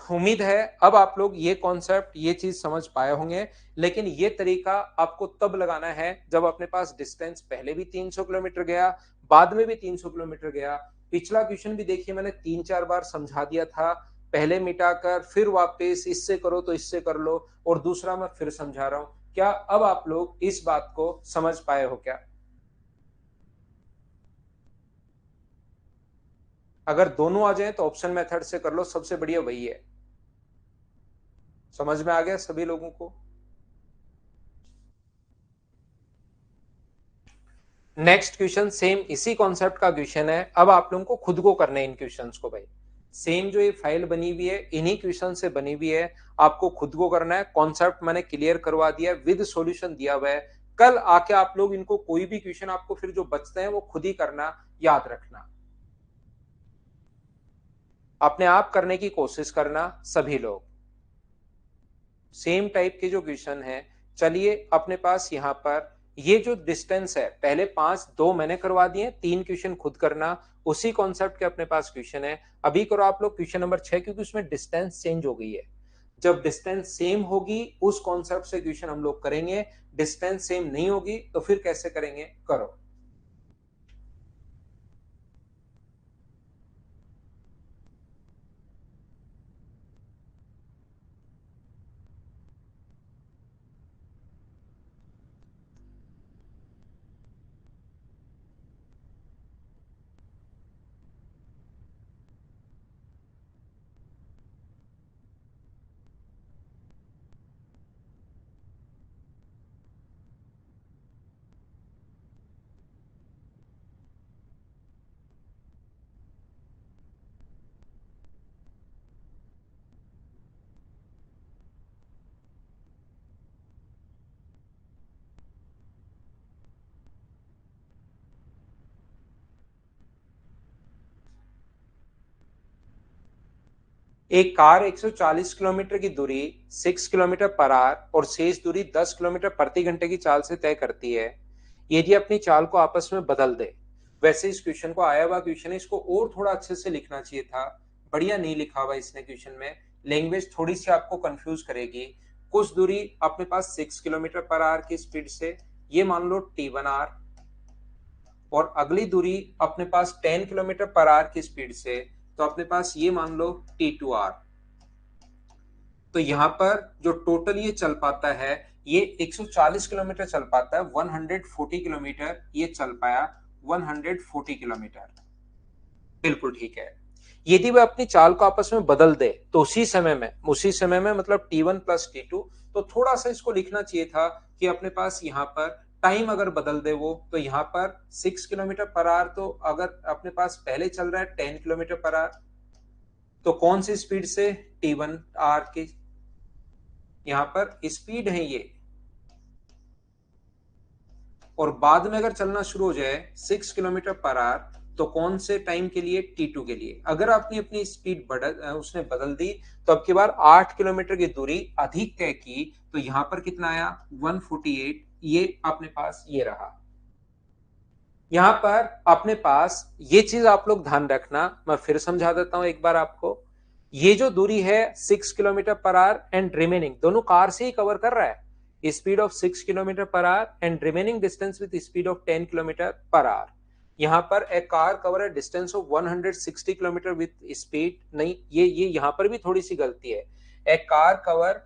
उम्मीद है अब आप लोग ये कॉन्सेप्ट, ये चीज समझ पाए होंगे। लेकिन ये तरीका आपको तब लगाना है जब अपने पास डिस्टेंस पहले भी 300 किलोमीटर गया, बाद में भी 300 किलोमीटर गया। पिछला क्वेश्चन भी देखिए मैंने 3 4 बार समझा दिया था, पहले मिटाकर फिर वापस इससे करो तो इससे कर लो, और दूसरा मैं फिर समझा रहा हूं। क्या अब आप लोग इस बात को समझ पाए हो क्या? अगर दोनों आ जाए तो ऑप्शन मेथड से कर लो, सबसे बढ़िया वही है। समझ में आ गया सभी लोगों को? नेक्स्ट क्वेश्चन सेम इसी कॉन्सेप्ट का क्वेश्चन है। अब आप लोगों को खुद को करना है इन क्वेश्चंस को भाई। सेम जो ये फाइल बनी हुई है इन्हीं क्वेश्चन से बनी हुई है, आपको खुद को करना है। कॉन्सेप्ट मैंने क्लियर करवा दिया विद सॉल्यूशन दिया हुआ है। कल आके आप लोग इनको कोई भी क्वेश्चन आपको फिर जो बचते हैं वो खुद ही करना, याद रखना, अपने आप करने की कोशिश करना सभी लोग। सेम टाइप के जो क्वेश्चन है, चलिए अपने पास यहाँ पर ये जो डिस्टेंस है, पहले 5 2 मैंने करवा दिए, 3 क्वेश्चन खुद करना। उसी कॉन्सेप्ट के अपने पास क्वेश्चन है, अभी करो आप लोग क्वेश्चन नंबर 6, क्योंकि उसमें डिस्टेंस चेंज हो गई है। जब डिस्टेंस सेम होगी उस कॉन्सेप्ट से क्वेश्चन हम लोग करेंगे, डिस्टेंस सेम नहीं होगी तो फिर कैसे करेंगे, करो। एक कार 140 किलोमीटर की दूरी 6 किलोमीटर पर आवर और शेष दूरी 10 किलोमीटर प्रति घंटे की चाल से तय करती है। यदि अपनी चाल को आपस में बदल दे। वैसे इस क्वेश्चन को आया हुआ क्वेश्चन है, इसको और थोड़ा अच्छे से लिखना चाहिए था, बढ़िया नहीं लिखा हुआ इसने क्वेश्चन में। लैंग्वेज थोड़ी सी आपको कंफ्यूज करेगी। कुछ दूरी अपने पास 6 किलोमीटर पर आवर की स्पीड से, ये मान लो T1 आर, और अगली दूरी अपने पास 10 किलोमीटर पर आवर की स्पीड से, तो अपने पास ये मान लो T2 आर। तो यहाँ पर जो टोटल ये चल पाता है, ये 140 किलोमीटर चल पाता है, 140 किलोमीटर ये चल पाया, 140 किलोमीटर। बिल्कुल ठीक है। यदि वह अपनी चाल को आपस में बदल दे तो उसी समय में मतलब T1 प्लस T2, तो थोड़ा सा इसको लिखना चाहिए था कि अपने पास यहाँ पर टाइम अगर बदल दे वो, तो यहाँ पर 6 किलोमीटर पर आवर, तो अगर अपने पास पहले चल रहा है 10 किलोमीटर पर आवर, तो कौन सी स्पीड से, T1 आर की यहाँ पर स्पीड है ये, और बाद में अगर चलना शुरू हो जाए 6 किलोमीटर पर आवर, तो कौन से टाइम के लिए, T2 के लिए। अगर आपने अपनी स्पीड उसने बदल दी, तो अब की बार 8 किलोमीटर की दूरी अधिक तय की, तो यहां पर कितना आया, 148, ये अपने पास ये रहा। यहां पर अपने पास ये चीज आप लोग ध्यान रखना, मैं फिर समझा देता हूं एक बार आपको। ये जो दूरी है 6 kilometre per hour and remaining, दोनों कार से ही कवर कर रहा है, speed of 6 kilometre per hour and remaining distance with speed of 10 kilometre per hour. यहां पर ए कार कवर है distance of 160 kilometre with speed, नहीं, ये यहां पर भी थोड़ी सी गलती है। A car cover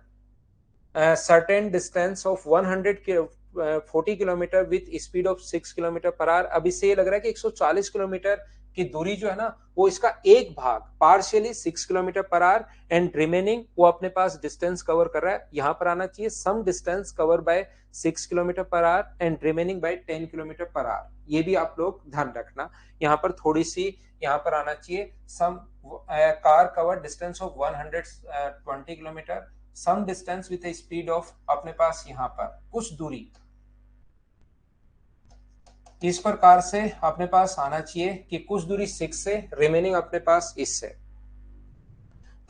certain distance of 140 kilometre with speed of 6 kilometre per hour. अब इससे ये लग रहा है कि 140 किलोमीटर की दूरी जो है ना, वो इसका एक भाग partially 6 kilometre per hour and remaining वो अपने पास डिस्टेंस कवर कर रहा है। यहां पर आना चाहिए some distance cover by 6 kilometre per hour and remaining by 10 kilometre per hour. ये भी आप लोग ध्यान रखना, यहाँ पर थोड़ी सी यहाँ पर आना चाहिए some car cover distance of 120 kilometre, some distance with speed of, अपने पास यहां पर कुछ दूरी इस प्रकार से अपने पास आना चाहिए कि कुछ दूरी 6 से, रिमेनिंग अपने पास इससे।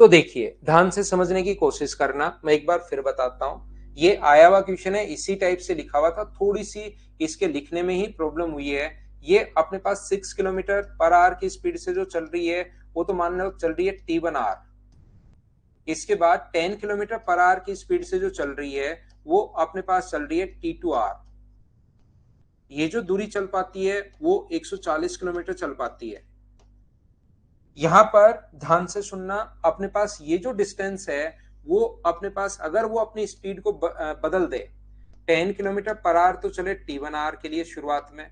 तो देखिए ध्यान से समझने की कोशिश करना, मैं एक बार फिर बताता हूं। ये आया हुआ क्वेश्चन है, इसी टाइप से लिखा हुआ था, थोड़ी सी इसके लिखने में ही प्रॉब्लम हुई है। ये अपने पास 6 किलोमीटर पर आवर की स्पीड से जो चल रही है, वो तो मान लो चल रही है T1 आर। इसके बाद 10 किलोमीटर पर आवर की स्पीड से जो चल रही है, वो अपने पास चल रही है T2 आर। ये जो दूरी चल पाती है वो 140 किलोमीटर चल पाती है। यहां पर ध्यान से सुनना, अपने पास ये जो डिस्टेंस है, वो अपने पास अगर वो अपनी स्पीड को बदल दे, 10 किलोमीटर पर आवर तो चले T1 आर के लिए शुरुआत में,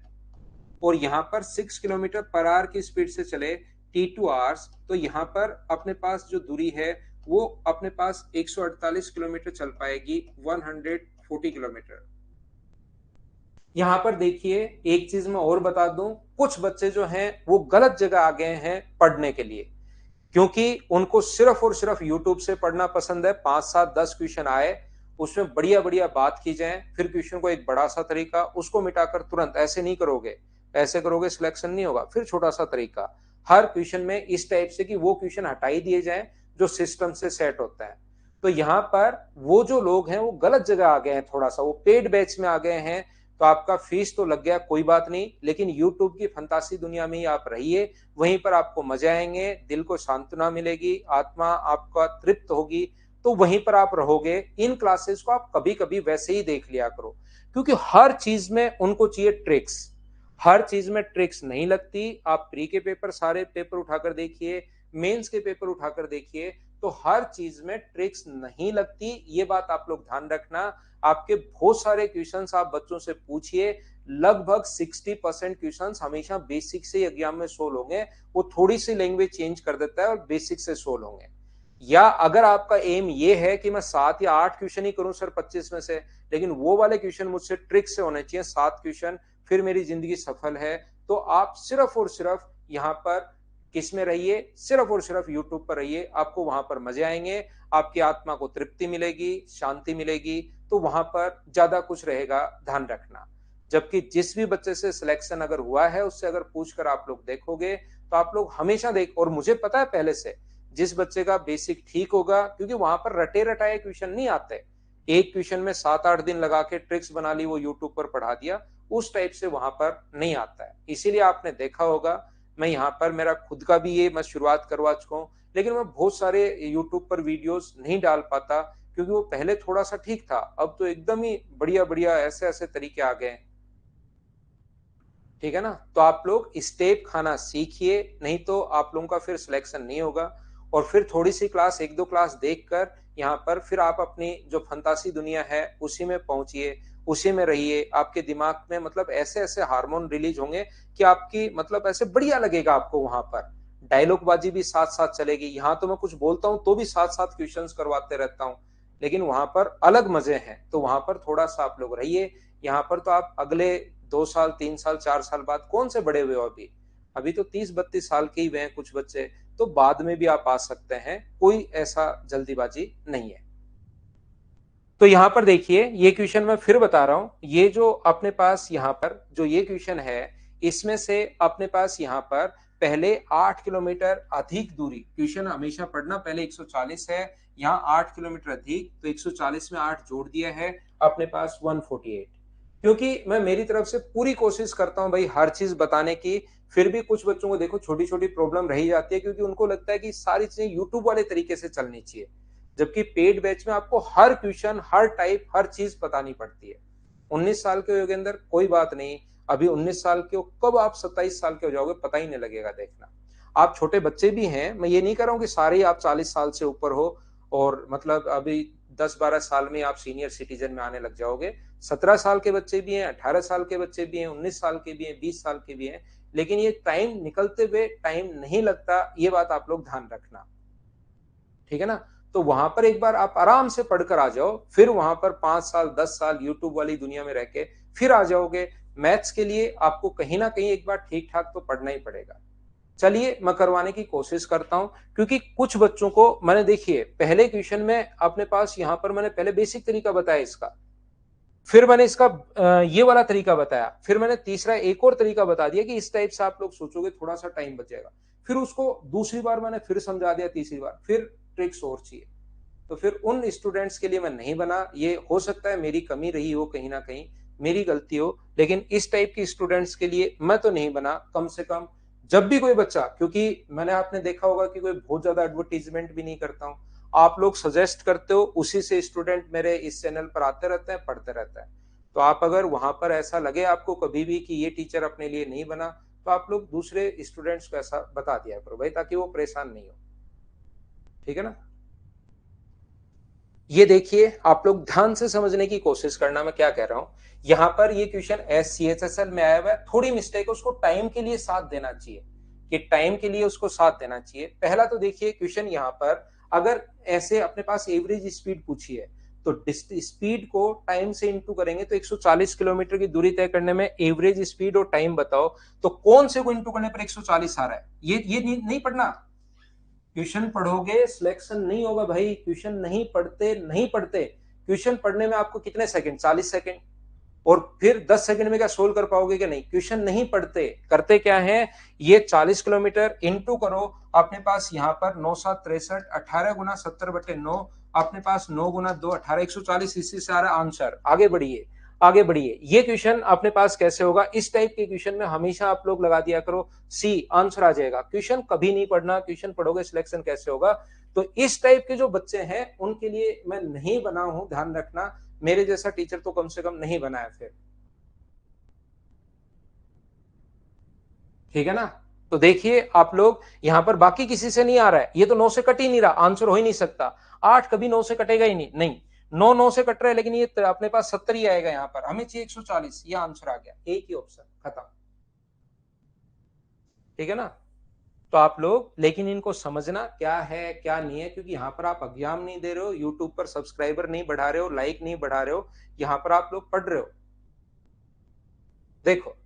और यहां पर 6 किलोमीटर पर आवर की स्पीड से चले T2 आवर्स, तो यहां पर अपने पास जो दूरी है वो अपने पास 148 किलोमीटर चल पाएगी, 140 किलोमीटर। यहां पर देखिए एक चीज मैं और बता दूं, कुछ बच्चे जो हैं वो गलत जगह आ गए हैं पढ़ने के लिए, क्योंकि उनको सिर्फ और सिर्फ यूट्यूब से पढ़ना पसंद है। 5 7 10 क्वेश्चन आए, उसमें बढ़िया बढ़िया बात की जाए, फिर क्वेश्चन को एक बड़ा सा तरीका, उसको मिटाकर तुरंत, ऐसे नहीं करोगे, ऐसे करोगे सिलेक्शन नहीं होगा। फिर छोटा सा तरीका हर क्वेश्चन में इस टाइप से कि वो क्वेश्चन हटाई दिए जाए जो सिस्टम से सेट होता है। तो यहाँ पर वो जो लोग हैं वो गलत जगह आ गए हैं, थोड़ा सा वो पेड बैच में आ गए हैं। तो आपका फीस तो लग गया, कोई बात नहीं, लेकिन यूट्यूब की फंतासी दुनिया में ही आप रहिए, वहीं पर आपको मजा आएंगे, दिल को सांत्वना मिलेगी, आत्मा आपका तृप्त होगी, तो वहीं पर आप रहोगे। इन क्लासेस को आप कभी कभी वैसे ही देख लिया करो, क्योंकि हर चीज में उनको चाहिए ट्रिक्स, हर चीज में ट्रिक्स नहीं लगती। आप प्री के पेपर, सारे पेपर उठाकर देखिए, मेंस के पेपर उठाकर देखिए, तो हर चीज में ट्रिक्स नहीं लगती, ये बात आप लोग ध्यान रखना। आपके बहुत सारे क्वेश्चंस आप बच्चों से पूछिए, लगभग 60% क्वेश्चंस हमेशा बेसिक से एग्जाम में सोल्व होंगे। वो थोड़ी सी लैंग्वेज चेंज कर देता है और बेसिक से सोल्व होंगे। या अगर आपका एम ये है कि मैं 7 या 8 क्वेश्चन ही करूं सर 25 में से, लेकिन वो वाले क्वेश्चन मुझसे ट्रिक से होने चाहिए 7 क्वेश्चन, फिर मेरी जिंदगी सफल है, तो आप सिर्फ और सिर्फ यहाँ पर किस में रहिए, सिर्फ और सिर्फ यूट्यूब पर रहिए, आपको वहां पर मजे आएंगे, आपकी आत्मा को तृप्ति मिलेगी, शांति मिलेगी, तो वहां पर ज्यादा कुछ रहेगा, ध्यान रखना। जबकि जिस भी बच्चे से सिलेक्शन अगर हुआ है, उससे अगर पूछकर आप लोग देखोगे, तो आप लोग हमेशा देख, और मुझे पता है पहले से, जिस बच्चे का बेसिक ठीक होगा, क्योंकि वहां पर रटे रटाए क्वेश्चन नहीं आते, एक क्वेश्चन में 7-8 दिन लगा के ट्रिक्स बना ली, वो यूट्यूब पर पढ़ा दिया, उस टाइप से वहां पर नहीं आता है। इसीलिए आपने देखा होगा, मैं यहाँ पर मेरा खुद का भी ये मैं शुरुआत करवा चुका हूँ, लेकिन मैं बहुत सारे यूट्यूब पर वीडियोस नहीं डाल पाता, क्योंकि वो पहले थोड़ा सा ठीक था, अब तो एकदम ही बढ़िया बढ़िया ऐसे ऐसे तरीके आ गए। ठीक है ना, तो आप लोग स्टेप खाना सीखिए, नहीं तो आप लोगों का फिर सिलेक्शन नहीं होगा। और फिर थोड़ी सी क्लास, 1-2 क्लास देखकर यहाँ पर फिर आप अपनी जो फंतासी दुनिया है उसी में पहुंचिए, उसी में रहिए। आपके दिमाग में मतलब ऐसे ऐसे हार्मोन रिलीज होंगे कि आपकी मतलब ऐसे बढ़िया लगेगा आपको, वहां पर डायलॉग बाजी भी साथ साथ चलेगी। यहाँ तो मैं कुछ बोलता हूँ तो भी साथ साथ क्वेश्चंस करवाते रहता हूँ, लेकिन वहां पर अलग मजे हैं, तो वहां पर थोड़ा सा आप लोग रहिए। यहाँ पर तो आप अगले 2 साल, 3 साल, 4 साल बाद कौन से बड़े हुए हो अभी? अभी तो 30-32 साल के ही हुए हैं कुछ बच्चे, तो बाद में भी आप आ सकते हैं, कोई ऐसा जल्दीबाजी नहीं है। तो यहाँ पर देखिए, ये क्वेश्चन मैं फिर बता रहा हूँ, ये जो अपने पास यहाँ पर जो ये क्वेश्चन है, इसमें से अपने पास यहाँ पर पहले 8 किलोमीटर अधिक दूरी, क्वेश्चन हमेशा पढ़ना पहले 140 है, यहाँ 8 किलोमीटर अधिक, तो 140 में 8 जोड़ दिया है, अपने पास 148। क्योंकि मैं मेरी तरफ से पूरी कोशिश करता हूँ भाई हर चीज बताने की, फिर भी कुछ बच्चों को देखो छोटी-छोटी प्रॉब्लम रह ही जाती है, क्योंकि उनको लगता है कि सारी चीजें यूट्यूब वाले तरीके से चलनी चाहिए। जबकि पेड बैच में आपको हर क्वेश्चन, हर टाइप, हर चीज बतानी पड़ती है। 19 साल के योगेंद्र कोई बात नहीं, अभी 19 साल के हो, कब आप 27 साल के हो जाओगे पता ही नहीं लगेगा, देखना। आप छोटे बच्चे भी हैं, मैं ये नहीं कर रहा हूँ कि सारे ही आप 40 साल से ऊपर हो और मतलब अभी 10-12 साल में आप सीनियर सिटीजन में आने लग जाओगे। 17 साल के बच्चे भी हैं, 18 साल के बच्चे भी हैं, 19 साल के भी हैं, 20 साल के भी हैं, लेकिन ये टाइम निकलते हुए टाइम नहीं लगता, ये बात आप लोग ध्यान रखना। ठीक है ना? तो वहां पर एक बार आप आराम से पढ़कर आ जाओ, फिर वहां पर 5 साल 10 साल यूट्यूब वाली दुनिया में रह के फिर आ जाओगे। मैथ्स के लिए आपको कहीं ना कहीं एक बार ठीक ठाक तो पढ़ना ही पड़ेगा। चलिए मैं करवाने की कोशिश करता हूं, क्योंकि कुछ बच्चों को मैंने देखिए पहले क्वेश्चन में अपने पास यहां पर मैंने पहले बेसिक तरीका बताया इसका, फिर मैंने इसका ये वाला तरीका बताया, फिर मैंने तीसरा एक और तरीका बता दिया कि इस टाइप से आप लोग सोचोगे थोड़ा सा टाइम बचेगा, फिर उसको दूसरी बार मैंने फिर समझा दिया, तीसरी बार फिर ट्रिक्स और चाहिए। तो फिर उन स्टूडेंट्स के लिए मैं नहीं बना, ये हो सकता है मेरी कमी रही हो, कहीं ना कहीं मेरी गलती हो, लेकिन इस टाइप की स्टूडेंट्स के लिए मैं तो नहीं बना। कम से कम जब भी कोई बच्चा, क्योंकि मैंने आपने देखा होगा कि कोई बहुत ज्यादा एडवर्टीजमेंट भी नहीं करता हूं, आप लोग सजेस्ट करते हो, उसी से स्टूडेंट मेरे इस चैनल पर आते रहते हैं, पढ़ते रहते हैं। तो आप अगर वहां पर ऐसा लगे आपको कभी भी कि ये टीचर अपने लिए नहीं बना, तो आप लोग दूसरे स्टूडेंट्स को ऐसा बता दिया करो भाई, ताकि वो परेशान नहीं हो। ठीक है ना? ये देखिए, आप लोग ध्यान से समझने की कोशिश करना मैं क्या कह रहा हूं। यहां पर ये क्वेश्चन CHSL में आया हुआ है, थोड़ी मिस्टेक है, उसको टाइम के लिए साथ देना चाहिए, कि टाइम के लिए उसको साथ देना चाहिए। पहला तो देखिए क्वेश्चन यहां पर, अगर ऐसे अपने पास एवरेज स्पीड पूछी है, तो स्पीड को टाइम से इंटू करेंगे, तो 140 किलोमीटर की दूरी तय करने में एवरेज स्पीड और टाइम बताओ, तो कौन से को इंटू करने पर 140 आ रहा है, ये नहीं पढ़ना। ट्यूशन पढ़ोगे सिलेक्शन नहीं होगा भाई, ट्यूशन नहीं पढ़ते, नहीं पढ़ते। ट्यूशन पढ़ने में आपको कितने सेकंड, 40 सेकंड, और फिर 10 सेकंड में क्या सोल्व कर पाओगे कि नहीं? क्वेश्चन नहीं पढ़ते, करते क्या है, ये 40 किलोमीटर इंटू करो, अपने पास यहाँ पर 9 7 63, 18 गुना 70/9, अपने पास 9 गुना 2 18, 140, इसी से आ रहा आंसर। आगे बढ़िए, आगे बढ़िए। ये क्वेश्चन अपने पास कैसे होगा, इस टाइप के क्वेश्चन में हमेशा आप लोग लगा दिया करो सी, आंसर आ जाएगा। क्वेश्चन कभी नहीं पढ़ना, क्वेश्चन पढ़ोगे सिलेक्शन कैसे होगा। तो इस टाइप के जो बच्चे हैं उनके लिए मैं नहीं बना हूं, ध्यान रखना। मेरे जैसा टीचर तो कम से कम नहीं बनाया फिर। ठीक है ना? तो देखिए आप लोग यहां पर बाकी किसी से नहीं आ रहा है, ये तो 9 से कट ही नहीं रहा, आंसर हो ही नहीं सकता। 8 कभी 9 से कटेगा ही नहीं, नहीं 9 से कट रहा है, लेकिन ये अपने पास 70 ही आएगा, यहां पर हमें चाहिए 140, ये आंसर आ गया, एक ही ऑप्शन, खत्म। ठीक है ना? तो आप लोग लेकिन इनको समझना क्या है क्या नहीं है, क्योंकि यहां पर आप एग्जाम नहीं दे रहे हो, यूट्यूब पर सब्सक्राइबर नहीं बढ़ा रहे हो, लाइक नहीं बढ़ा रहे हो, यहां पर आप लोग पढ़ रहे हो। देखो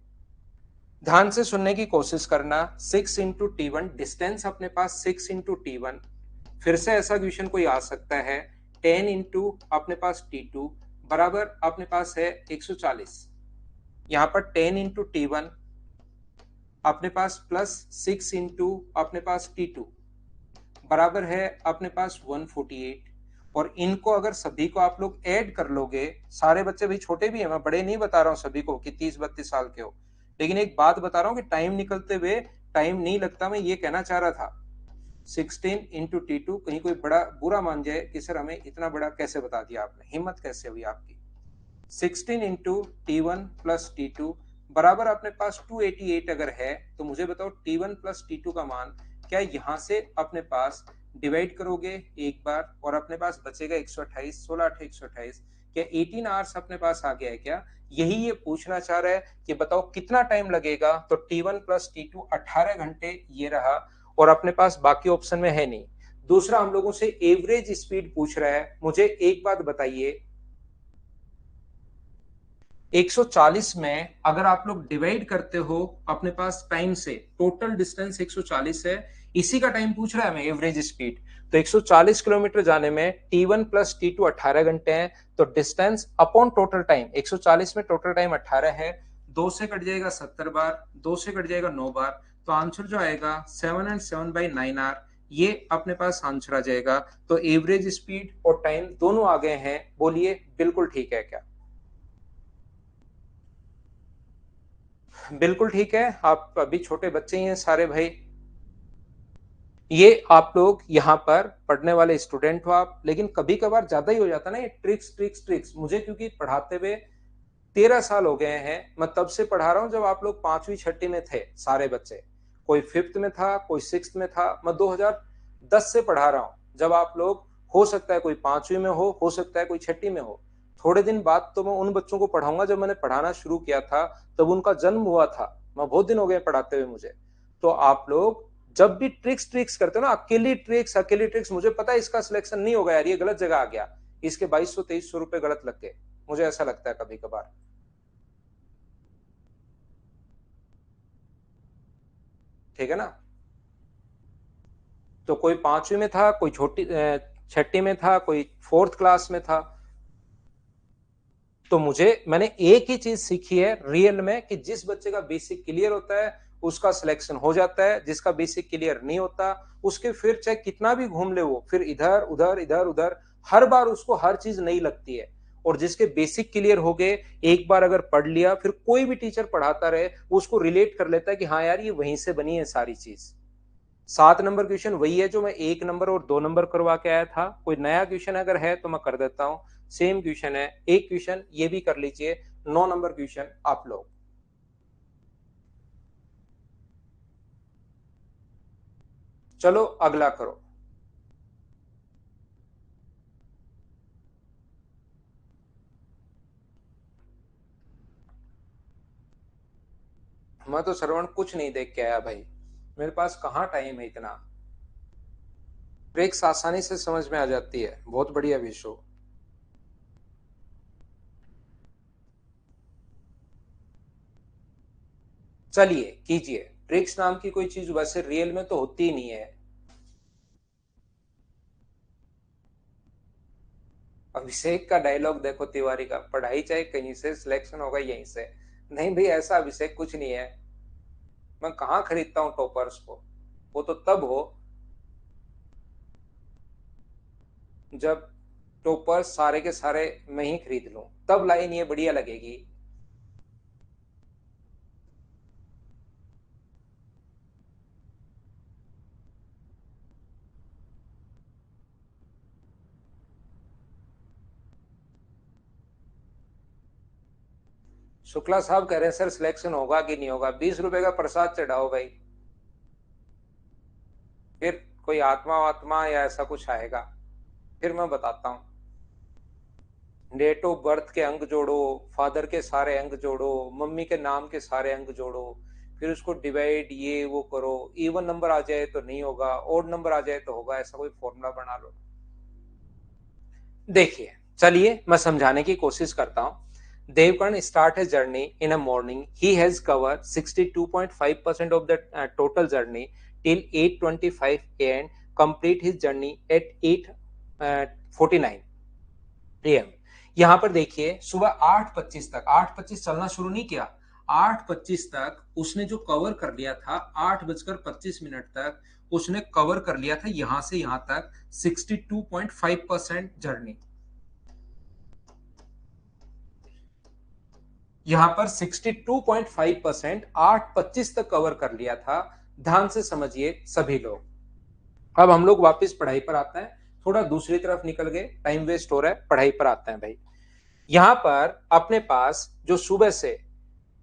ध्यान से सुनने की कोशिश करना। 6 × T1 डिस्टेंस अपने पास 6 × T1, फिर से ऐसा क्वेश्चन कोई आ सकता है। 10 अपने पास T2 बराबर अपने पास है 140, यहाँ पर 10 × T1 अपने पास प्लस 6 अपने पास T2 बराबर है अपने पास 148। और इनको अगर सभी को आप लोग ऐड कर लोगे, सारे बच्चे भाई छोटे भी हैं, मैं बड़े नहीं बता रहा हूँ सभी को कि 30-32 साल के हो, लेकिन एक बात बता रहा हूँ कि टाइम निकलते हुए टाइम नहीं लगता, मैं ये कहना चाह रहा था। 16 × T2, कहीं कोई बड़ा बुरा मान जाए कि सर हमें इतना बड़ा कैसे बता दिया आपने, हिम्मत कैसे हुई आपकी। 16 × T1 प्लस T2 बराबर अपने पास 288 अगर है, तो मुझे बताओ T1 प्लस T2 का मान क्या, यहां से अपने पास डिवाइड करोगे एक बार और अपने पास बचेगा 128, 16 8 128, क्या 18 आवर्स अपने पास आ गया है क्या? यही ये पूछना चाह रहा है कि बताओ कितना टाइम लगेगा। तो T1 प्लस T2 18 घंटे ये रहा, और अपने पास बाकी ऑप्शन में है नहीं। दूसरा हम लोगों से एवरेज स्पीड पूछ रहा है, मुझे एक बात बताइए, 140 में अगर आप लोग डिवाइड करते हो अपने पास टाइम से, टोटल डिस्टेंस 140 है, इसी का टाइम पूछ रहा है हमें, एवरेज स्पीड। तो 140 किलोमीटर जाने में T1 प्लस T2 18 घंटे हैं, तो डिस्टेंस अपॉन टोटल टाइम, 140 में टोटल टाइम 18 है, 2 से कट जाएगा 70 बार, 2 से कट जाएगा 9 बार, तो आंसर जो आएगा 7 एंड 7 बाई 9 आर, ये अपने पास आंसर आ जाएगा। तो एवरेज स्पीड और टाइम दोनों आ गए हैं, बोलिए बिल्कुल ठीक है क्या? बिल्कुल ठीक है, आप अभी छोटे बच्चे ही हैं सारे भाई। ये आप लोग यहाँ पर पढ़ने वाले स्टूडेंट हो आप, लेकिन कभी कभार ज्यादा ही हो जाता ना ये ट्रिक्स ट्रिक्स ट्रिक्स। मुझे क्योंकि पढ़ाते हुए 13 साल हो गए हैं, मैं तब से पढ़ा रहा हूँ जब आप लोग पांचवी छठी में थे सारे बच्चे। कोई फिफ्थ में था, कोई सिक्स में था, मैं 2010 से पढ़ा रहा हूँ, जब आप लोग, हो सकता है कोई पांचवी में हो सकता है कोई छठी में हो। थोड़े दिन बाद तो मैं उन बच्चों को पढ़ाऊंगा जब मैंने पढ़ाना शुरू किया था, तब उनका जन्म हुआ था। मैं बहुत दिन हो गए पढ़ाते हुए मुझे। तो आप लोग जब भी ट्रिक्स ट्रिक्स करते हो ना, अकेली ट्रिक्स, मुझे पता है इसका सिलेक्शन नहीं होगा यार, ये गलत जगह आ गया, इसके 2200-2300 रुपए गलत लग गए, मुझे ऐसा लगता है कभी कभार। ठीक है ना? तो कोई पांचवी में था, कोई छोटी छठी में था, कोई फोर्थ क्लास में था। तो मैंने एक ही चीज सीखी है रियल में, कि जिस बच्चे का बेसिक क्लियर होता है उसका सिलेक्शन हो जाता है, जिसका बेसिक क्लियर नहीं होता उसके फिर चाहे कितना भी घूम ले वो फिर इधर उधर इधर उधर, हर बार उसको हर चीज नहीं लगती है। और जिसके बेसिक क्लियर हो गए, एक बार अगर पढ़ लिया, फिर कोई भी टीचर पढ़ाता रहे उसको रिलेट कर लेता है कि हाँ यार ये वहीं से बनी है सारी चीज। 7 नंबर क्वेश्चन वही है जो मैं 1 नंबर और 2 नंबर करवा के आया था। कोई नया क्वेश्चन अगर है तो मैं कर देता हूं। सेम क्वेश्चन है, एक क्वेश्चन ये भी कर लीजिए, 9 नंबर क्वेश्चन आप लोग। चलो अगला करो। मैं तो श्रवण कुछ नहीं देख के आया भाई, मेरे पास कहाँ टाइम है इतना। ट्रिक्स आसानी से समझ में आ जाती है, बहुत बढ़िया विषय। चलिए कीजिए। ट्रिक्स नाम की कोई चीज वैसे रियल में तो होती ही नहीं है। अभिषेक का डायलॉग देखो तिवारी का, पढ़ाई चाहे कहीं से, सिलेक्शन होगा यहीं से। नहीं भाई, ऐसा अभिषेक कुछ नहीं है। मैं कहाँ खरीदता हूँ टॉपर्स को, वो तो तब हो जब टॉपर्स सारे के सारे मैं ही खरीद लूं, तब लाइन ये बढ़िया लगेगी। शुक्ला साहब कह रहे हैं सर सिलेक्शन होगा कि नहीं होगा, 20 रुपए का प्रसाद चढ़ाओ भाई, फिर कोई आत्मा आत्मा या ऐसा कुछ आएगा, फिर मैं बताता हूँ। डेट ऑफ बर्थ के अंक जोड़ो, फादर के सारे अंक जोड़ो, मम्मी के नाम के सारे अंक जोड़ो, फिर उसको डिवाइड ये वो करो, इवन नंबर आ जाए तो नहीं होगा, ओड नंबर आ जाए तो होगा, ऐसा कोई फॉर्मूला बना लो। देखिए, चलिए मैं समझाने की कोशिश करता हूं। Devkarn start his journey in a morning, he has covered 62.5% of the total journey till 8:25 AM, complete his journey at 8:49 AM. यहां पर देखिए सुबह 8:25 तक, 8:25 चलना शुरू नहीं किया, 8:25 तक उसने जो कवर कर लिया था, 8:25 तक उसने कवर कर लिया था यहां से यहां तक 62.5% जर्नी। यहां पर 62.5% 8:25 तक कवर कर लिया था। ध्यान से समझिए सभी लोग। अब हम लोग वापस पढ़ाई पर आते हैं, थोड़ा दूसरी तरफ निकल गए, टाइम वेस्ट हो रहा है, पढ़ाई पर आते हैं भाई। यहां पर अपने पास जो सुबह से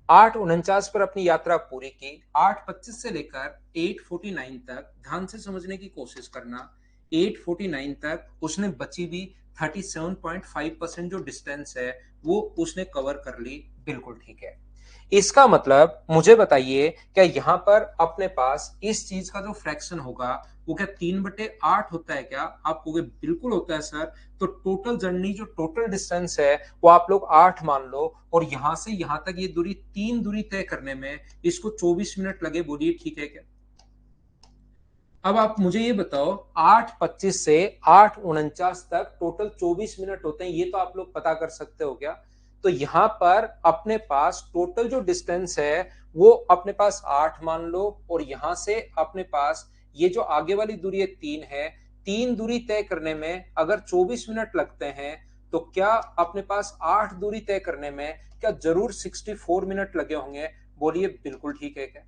8:49 पर अपनी यात्रा पूरी की, 8:25 से लेकर 8:49 तक, ध्यान से समझने की कोशिश करना, 8:49 तक उसने बची भी 37.5% जो डिस्टेंस है वो उसने कवर कर ली, बिल्कुल ठीक है। इसका मतलब मुझे बताइए, क्या यहाँ पर अपने पास इस चीज का जो फ्रैक्शन होगा वो क्या 3/8 होता है क्या? आप कहोगे बिल्कुल होता है सर। तो टोटल जर्नी, जो टोटल डिस्टेंस है वो आप लोग 8 मान लो, और यहां से यहां तक ये दूरी 3 दूरी तय करने में इसको 24 मिनट लगे। बोलिए ठीक है क्या? अब आप मुझे ये बताओ, 8:25 से 8:49 तक टोटल 24 मिनट होते हैं, ये तो आप लोग पता कर सकते हो क्या? तो यहां पर अपने पास टोटल जो डिस्टेंस है वो अपने पास 8 मान लो, और यहां से अपने पास ये जो आगे वाली दूरी है 3 है। 3 दूरी तय करने में अगर 24 मिनट लगते हैं, तो क्या अपने पास 8 दूरी तय करने में क्या जरूर 64 मिनट लगे होंगे? बोलिए बिल्कुल ठीक है क्या?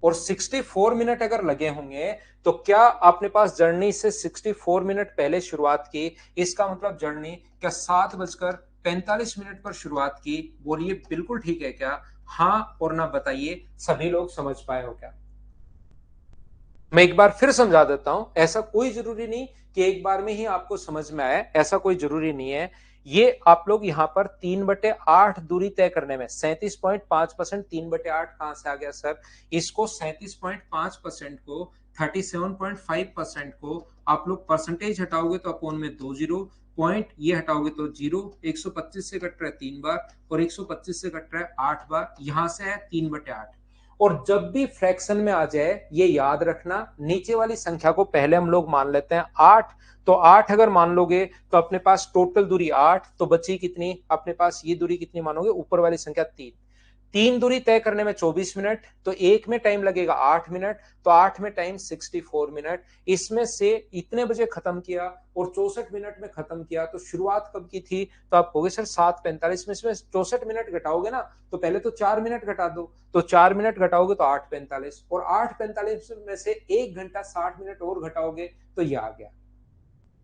और 64 मिनट अगर लगे होंगे, तो क्या अपने पास जर्नी से 64 मिनट पहले शुरुआत की, इसका मतलब जर्नी क्या 7:45 पर शुरुआत की? बोलिए बिल्कुल ठीक है क्या? हाँ और ना बताइए, सभी लोग समझ पाए हो क्या? मैं एक बार फिर समझा देता हूं, ऐसा कोई जरूरी नहीं कि एक बार में ही आपको समझ में आए, ऐसा कोई जरूरी नहीं है। ये आप लोग यहां पर 3/8 दूरी तय करने में 37.5%, 3/8 कहां से आ गया सर? इसको 37.5% को 37.5% को आप लोग परसेंटेज हटाओगे तो अपोन में 2 जीरो, पॉइंट ये हटाओगे तो जीरो। 125 से कट रहा है 3 बार, और 125 से कट रहा है 8 बार, यहां से है 3/8। और जब भी फ्रैक्शन में आ जाए, ये याद रखना, नीचे वाली संख्या को पहले हम लोग मान लेते हैं 8। तो 8 अगर मान लोगे तो अपने पास टोटल दूरी 8, तो बची कितनी अपने पास? ये दूरी कितनी मानोगे? ऊपर वाली संख्या 3। 3 दूरी तय करने में 24 मिनट, तो एक में टाइम लगेगा 8 मिनट, तो 8 में टाइम 64 मिनट। इसमें से इतने बजे खत्म किया और 64 मिनट में खत्म किया, तो शुरुआत कब की थी? तो आप कहोगे सर 7:45 में, इसमें 64 मिनट घटाओगे ना, तो पहले तो 4 मिनट घटा दो। तो 4 मिनट घटाओगे तो 8:45, और 8:45 में से 1 घंटा 60 मिनट और घटाओगे तो ये आ गया।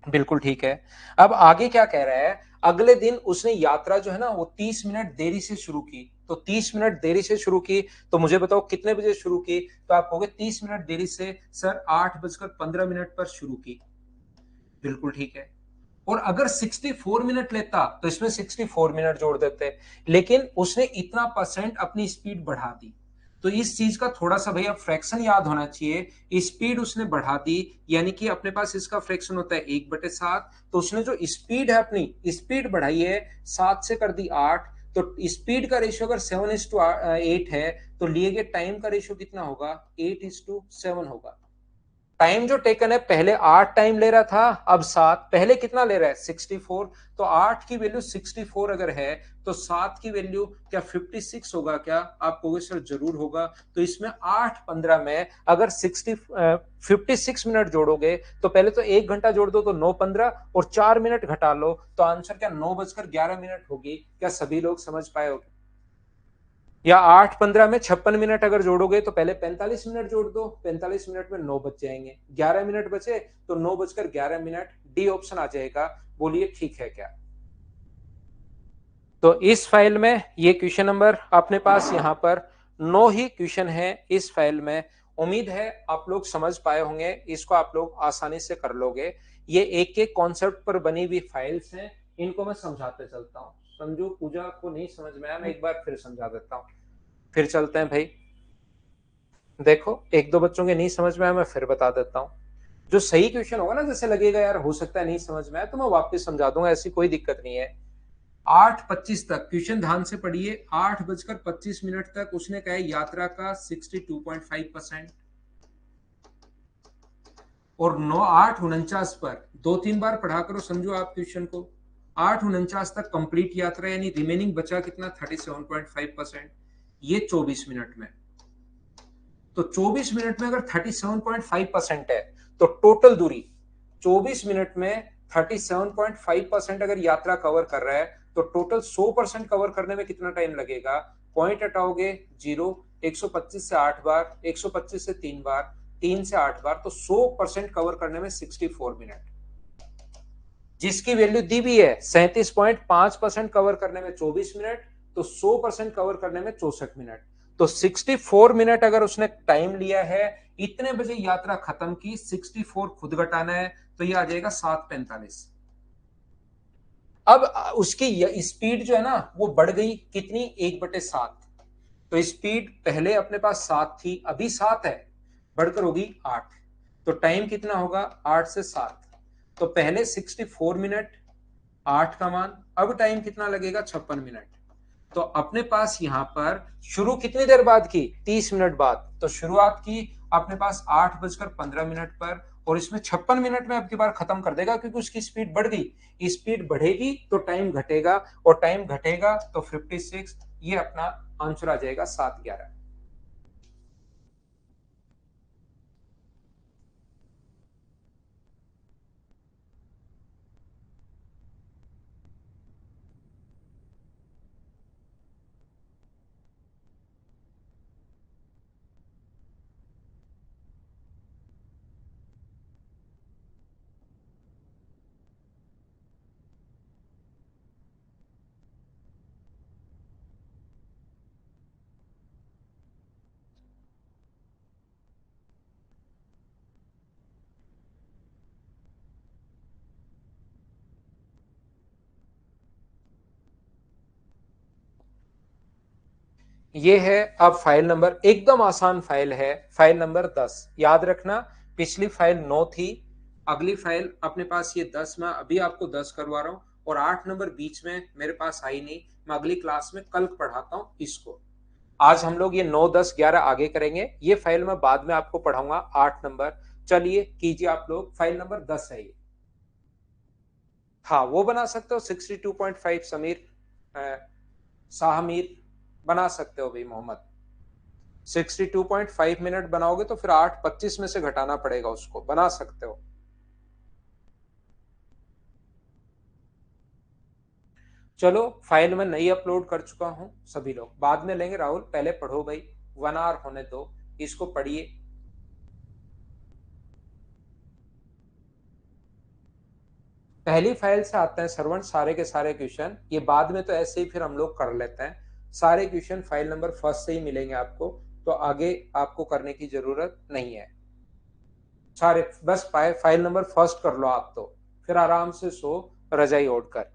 बिल्कुल ठीक है। अब आगे क्या कह रहा है? अगले दिन उसने यात्रा जो है ना वो 30 मिनट देरी से शुरू की। तो 30 मिनट देरी से शुरू की, तो मुझे बताओ कितने बजे शुरू की? तो आप कहोगे 30 मिनट देरी से सर 8:15 पर शुरू की। बिल्कुल ठीक है। और अगर 64 मिनट लेता तो इसमें 64 मिनट जोड़ देते, लेकिन उसने इतना परसेंट अपनी स्पीड बढ़ा दी। तो इस चीज का थोड़ा सा भैया फ्रैक्शन याद होना चाहिए। स्पीड उसने बढ़ा दी, यानी कि अपने पास इसका फ्रैक्शन होता है 1/7। तो उसने जो स्पीड है अपनी स्पीड बढ़ाई है, 7 से कर दी 8। तो स्पीड का रेशियो अगर 7:8 है, तो लिए गए टाइम का रेशियो कितना होगा? 8:7 होगा। टाइम जो टेकन है, पहले 8 टाइम ले रहा था, अब 7। पहले कितना ले रहा है? 64। तो 8 की वैल्यू 64 अगर है, तो 7 की वैल्यू क्या 56 होगा क्या? आप कहोगे सर जरूर होगा। तो इसमें 8:15 में अगर 56 मिनट जोड़ोगे, तो पहले तो 1 घंटा जोड़ दो तो 9:15, और 4 मिनट घटा लो तो आंसर क्या 9:11 होगी। क्या सभी लोग समझ पाए हो? या 8:15 में 56 मिनट अगर जोड़ोगे, तो पहले 45 मिनट जोड़ दो, 45 मिनट में 9 बच जाएंगे, 11 मिनट बचे, तो 9:11 डी ऑप्शन आ जाएगा। बोलिए ठीक है क्या? तो इस फाइल में ये क्वेश्चन नंबर अपने पास यहाँ पर 9 ही क्वेश्चन है इस फाइल में। उम्मीद है आप लोग समझ पाए होंगे, इसको आप लोग आसानी से कर लोगे। ये एक एक कॉन्सेप्ट पर बनी हुई फाइल्स हैं, इनको मैं समझाते चलता हूँ। संजू पूजा को नहीं समझ में आया, मैं एक बार फिर समझा देता हूँ। फिर चलते हैं भाई। देखो एक दो बच्चों के नहीं समझ में आया, मैं फिर बता देता हूँ। जो सही क्वेश्चन होगा ना, जैसे लगेगा यार हो सकता है नहीं समझ में आया, तो मैं वापस समझा दूंगा, ऐसी कोई दिक्कत नहीं है। 8:25 तक क्वेश्चन ध्यान से पढ़िए। 8:25 तक उसने कहा यात्रा का 62.5%, और 9:49 पर 2-3 बार पढ़ा करो समझो आप क्वेश्चन को। 8:49 तक कंप्लीट यात्रा, यानी रिमेनिंग बचा कितना? 37.5%। ये 24 मिनट में। तो 24 मिनट में अगर 37.5% है, तो टोटल दूरी 24 मिनट में 37.5% अगर यात्रा कवर कर रहा है, तो टोटल 100% कवर करने में कितना टाइम लगेगा? Point हटाओगे zero. 125 से 8 बार, 125 से 3 बार, 3 से 8 बार, तो 100% कवर करने में 64 मिनट। जिसकी वैल्यू दी भी है 37.5% कवर करने में 24 मिनट, तो 100% कवर करने में 64 मिनट। तो 64 मिनट अगर उसने टाइम लिया है, इतने बजे यात्रा खत्म की, 64 खुद घटाना है, तो ये आ जाएगा 7:45। अब उसकी स्पीड जो है ना वो बढ़ गई कितनी, 1/7। तो स्पीड पहले अपने पास 7 थी, अभी 7 है, बढ़कर होगी 8। तो टाइम कितना होगा, 8 से 7। तो पहले 64 मिनट 8 का मान, अब टाइम कितना लगेगा, 56 मिनट। तो अपने पास यहां पर शुरू कितनी देर बाद की, 30 मिनट बाद। तो शुरुआत की अपने पास 8:15 पर, और इसमें 56 मिनट में अब की बार खत्म कर देगा, क्योंकि उसकी स्पीड बढ़ गई। स्पीड बढ़ेगी तो टाइम घटेगा, और टाइम घटेगा तो 56। ये अपना आंसर आ जाएगा 7:11। ये है अब फाइल नंबर, एकदम आसान फाइल है, फाइल नंबर 10। याद रखना, पिछली फाइल 9 थी, अगली फाइल अपने पास ये 10। मैं अभी आपको 10 करवा रहा हूं, और 8 नंबर बीच में मेरे पास आई नहीं, मैं अगली क्लास में कल पढ़ाता हूं इसको। आज हम लोग ये 9, 10, 11 आगे करेंगे, ये फाइल मैं बाद में आपको पढ़ाऊंगा 8 नंबर। चलिए कीजिए आप लोग, फाइल नंबर 10 है ये। हाँ वो बना सकते हो 62.5 समीर, शाहमीर, बना सकते हो भाई मोहम्मद। 62.5 मिनट बनाओगे तो फिर 8:25 में से घटाना पड़ेगा उसको, बना सकते हो। चलो फाइल में नई अपलोड कर चुका हूं, सभी लोग बाद में लेंगे, राहुल पहले पढ़ो भाई, 1 आवर होने दो, इसको पढ़िए। पहली फाइल से आते हैं श्रवण, सारे के सारे क्वेश्चन, ये बाद में तो ऐसे ही फिर हम लोग कर लेते हैं। सारे क्वेश्चन फाइल नंबर फर्स्ट से ही मिलेंगे आपको, तो आगे आपको करने की जरूरत नहीं है। सारे बस फाइल नंबर फर्स्ट कर लो आप, तो फिर आराम से सो रजाई ओढ़कर।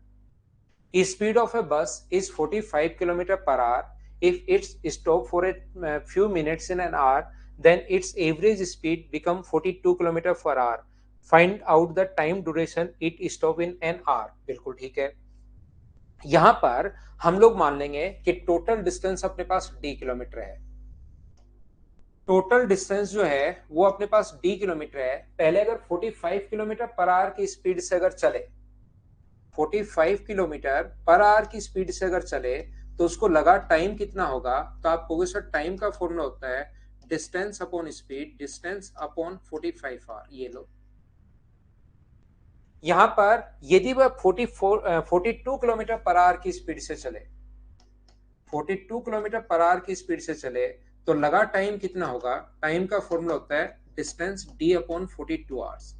Speed of a bus is 45 kilometer per hour. If it's stopped for a few minutes in an hour, then its average speed become 42 kilometer per hour. Find out the time duration it stop in an hour. बिल्कुल ठीक है। यहां पर हम लोग मान लेंगे कि टोटल डिस्टेंस अपने पास d किलोमीटर है। टोटल डिस्टेंस जो है वो अपने पास d किलोमीटर है। पहले अगर 45 किलोमीटर पर आवर की स्पीड से अगर चले, 45 किलोमीटर पर आवर की स्पीड से अगर चले, तो उसको लगा टाइम कितना होगा। तो आप कहोगे सर टाइम का फॉर्मूला होता है distance upon speed, distance upon 45 hour. ये लो, यहां पर यदि वह 42 किलोमीटर पर आवर की स्पीड से चले, 42 किलोमीटर पर आवर की स्पीड से चले, तो लगा टाइम कितना होगा। टाइम का फॉर्मूला होता है डिस्टेंस डी अपॉन 42 आवर्स।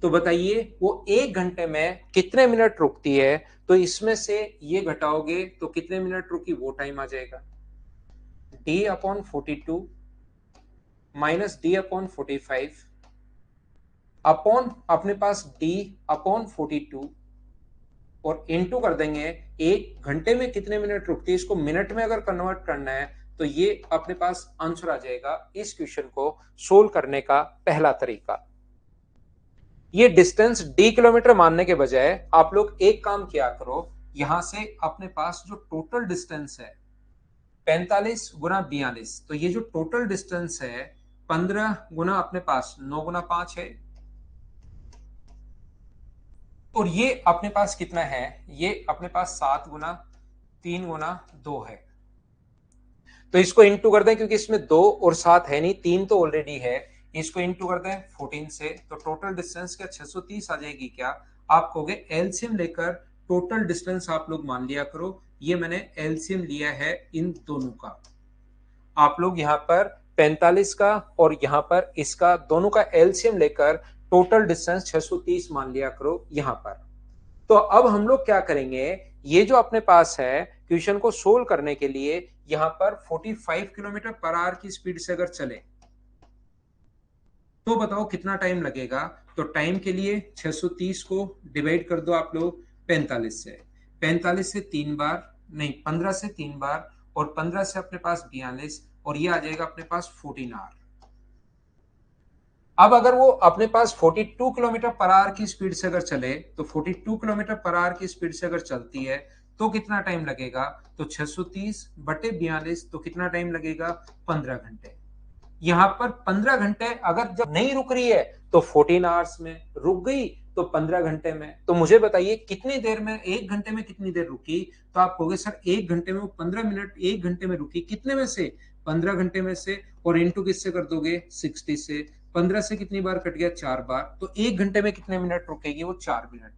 तो बताइए वो 1 घंटे में कितने मिनट रुकती है। तो इसमें से ये घटाओगे तो कितने मिनट रुकी, वो टाइम आ जाएगा। D upon 42 minus D upon 45 upon अपने पास डी अपॉन 42, और इनटू कर देंगे 1 घंटे में कितने मिनट रुकती है। इसको मिनट में अगर कन्वर्ट करना है तो ये अपने पास आंसर आ जाएगा इस क्वेश्चन को सोल्व करने का पहला तरीका। ये डिस्टेंस डी किलोमीटर मानने के बजाय आप लोग एक काम किया करो, यहां से अपने पास जो टोटल डिस्टेंस है 45 गुना 42, तो ये जो टोटल डिस्टेंस है 15 गुना अपने पास 9 गुना 5 है, और ये अपने पास कितना है, ये अपने पास 7 गुना 3 गुना 2 है। तो इसको इंटू कर दें, क्योंकि इसमें 2 और 7 है नहीं, 3 तो ऑलरेडी है। इसको इंटू कर दें 14 से, तो टोटल डिस्टेंस क्या 630 आ जाएगी क्या। आप कहोगे एलसीएम लेकर टोटल डिस्टेंस आप लोग मान लिया करो। ये मैंने एलसीएम लिया है इन दोनों का। आप लोग यहाँ पर 45 का और यहाँ पर इसका दोनों का एलसीएम लेकर टोटल डिस्टेंस 630 मान लिया करो यहाँ पर। तो अब हम लोग क्या करेंगे, ये जो अपने पास है क्वेश्चन को सोल्व करने के लिए, यहां पर 45 किलोमीटर पर आवर की स्पीड से अगर चले, तो बताओ कितना टाइम लगेगा। तो टाइम के लिए 630 को डिवाइड कर दो आप लोग 45 से, 45 से 3 बार, नहीं 15 से 3 बार, और 15 से अपने पास 42, और ये आ जाएगा अपने पास 14 आवर। अब अगर वो अपने पास 42 किलोमीटर पर आवर की स्पीड से अगर चले, तो 42 किलोमीटर पर आवर की स्पीड से अगर चलती है तो कितना टाइम लगेगा? तो 630 बटे 42, तो कितना टाइम लगेगा? 15 घंटे। यहाँ पर 15 घंटे, अगर जब नहीं रुक रही है तो 14 आवर्स में, रुक गई तो 15 घंटे में। तो मुझे बताइए कितनी देर में, 1 घंटे में कितनी देर रुकी? तो आप कहोगे सर 1 घंटे में वो 15 मिनट 1 घंटे में रुकी, कितने में से? 15 घंटे में से, और इंटू किससे कर दोगे? 60 से। 15 से कितनी बार कट गया? 4 बार। तो 1 घंटे में कितने मिनट रुकेगी वो? 4 मिनट।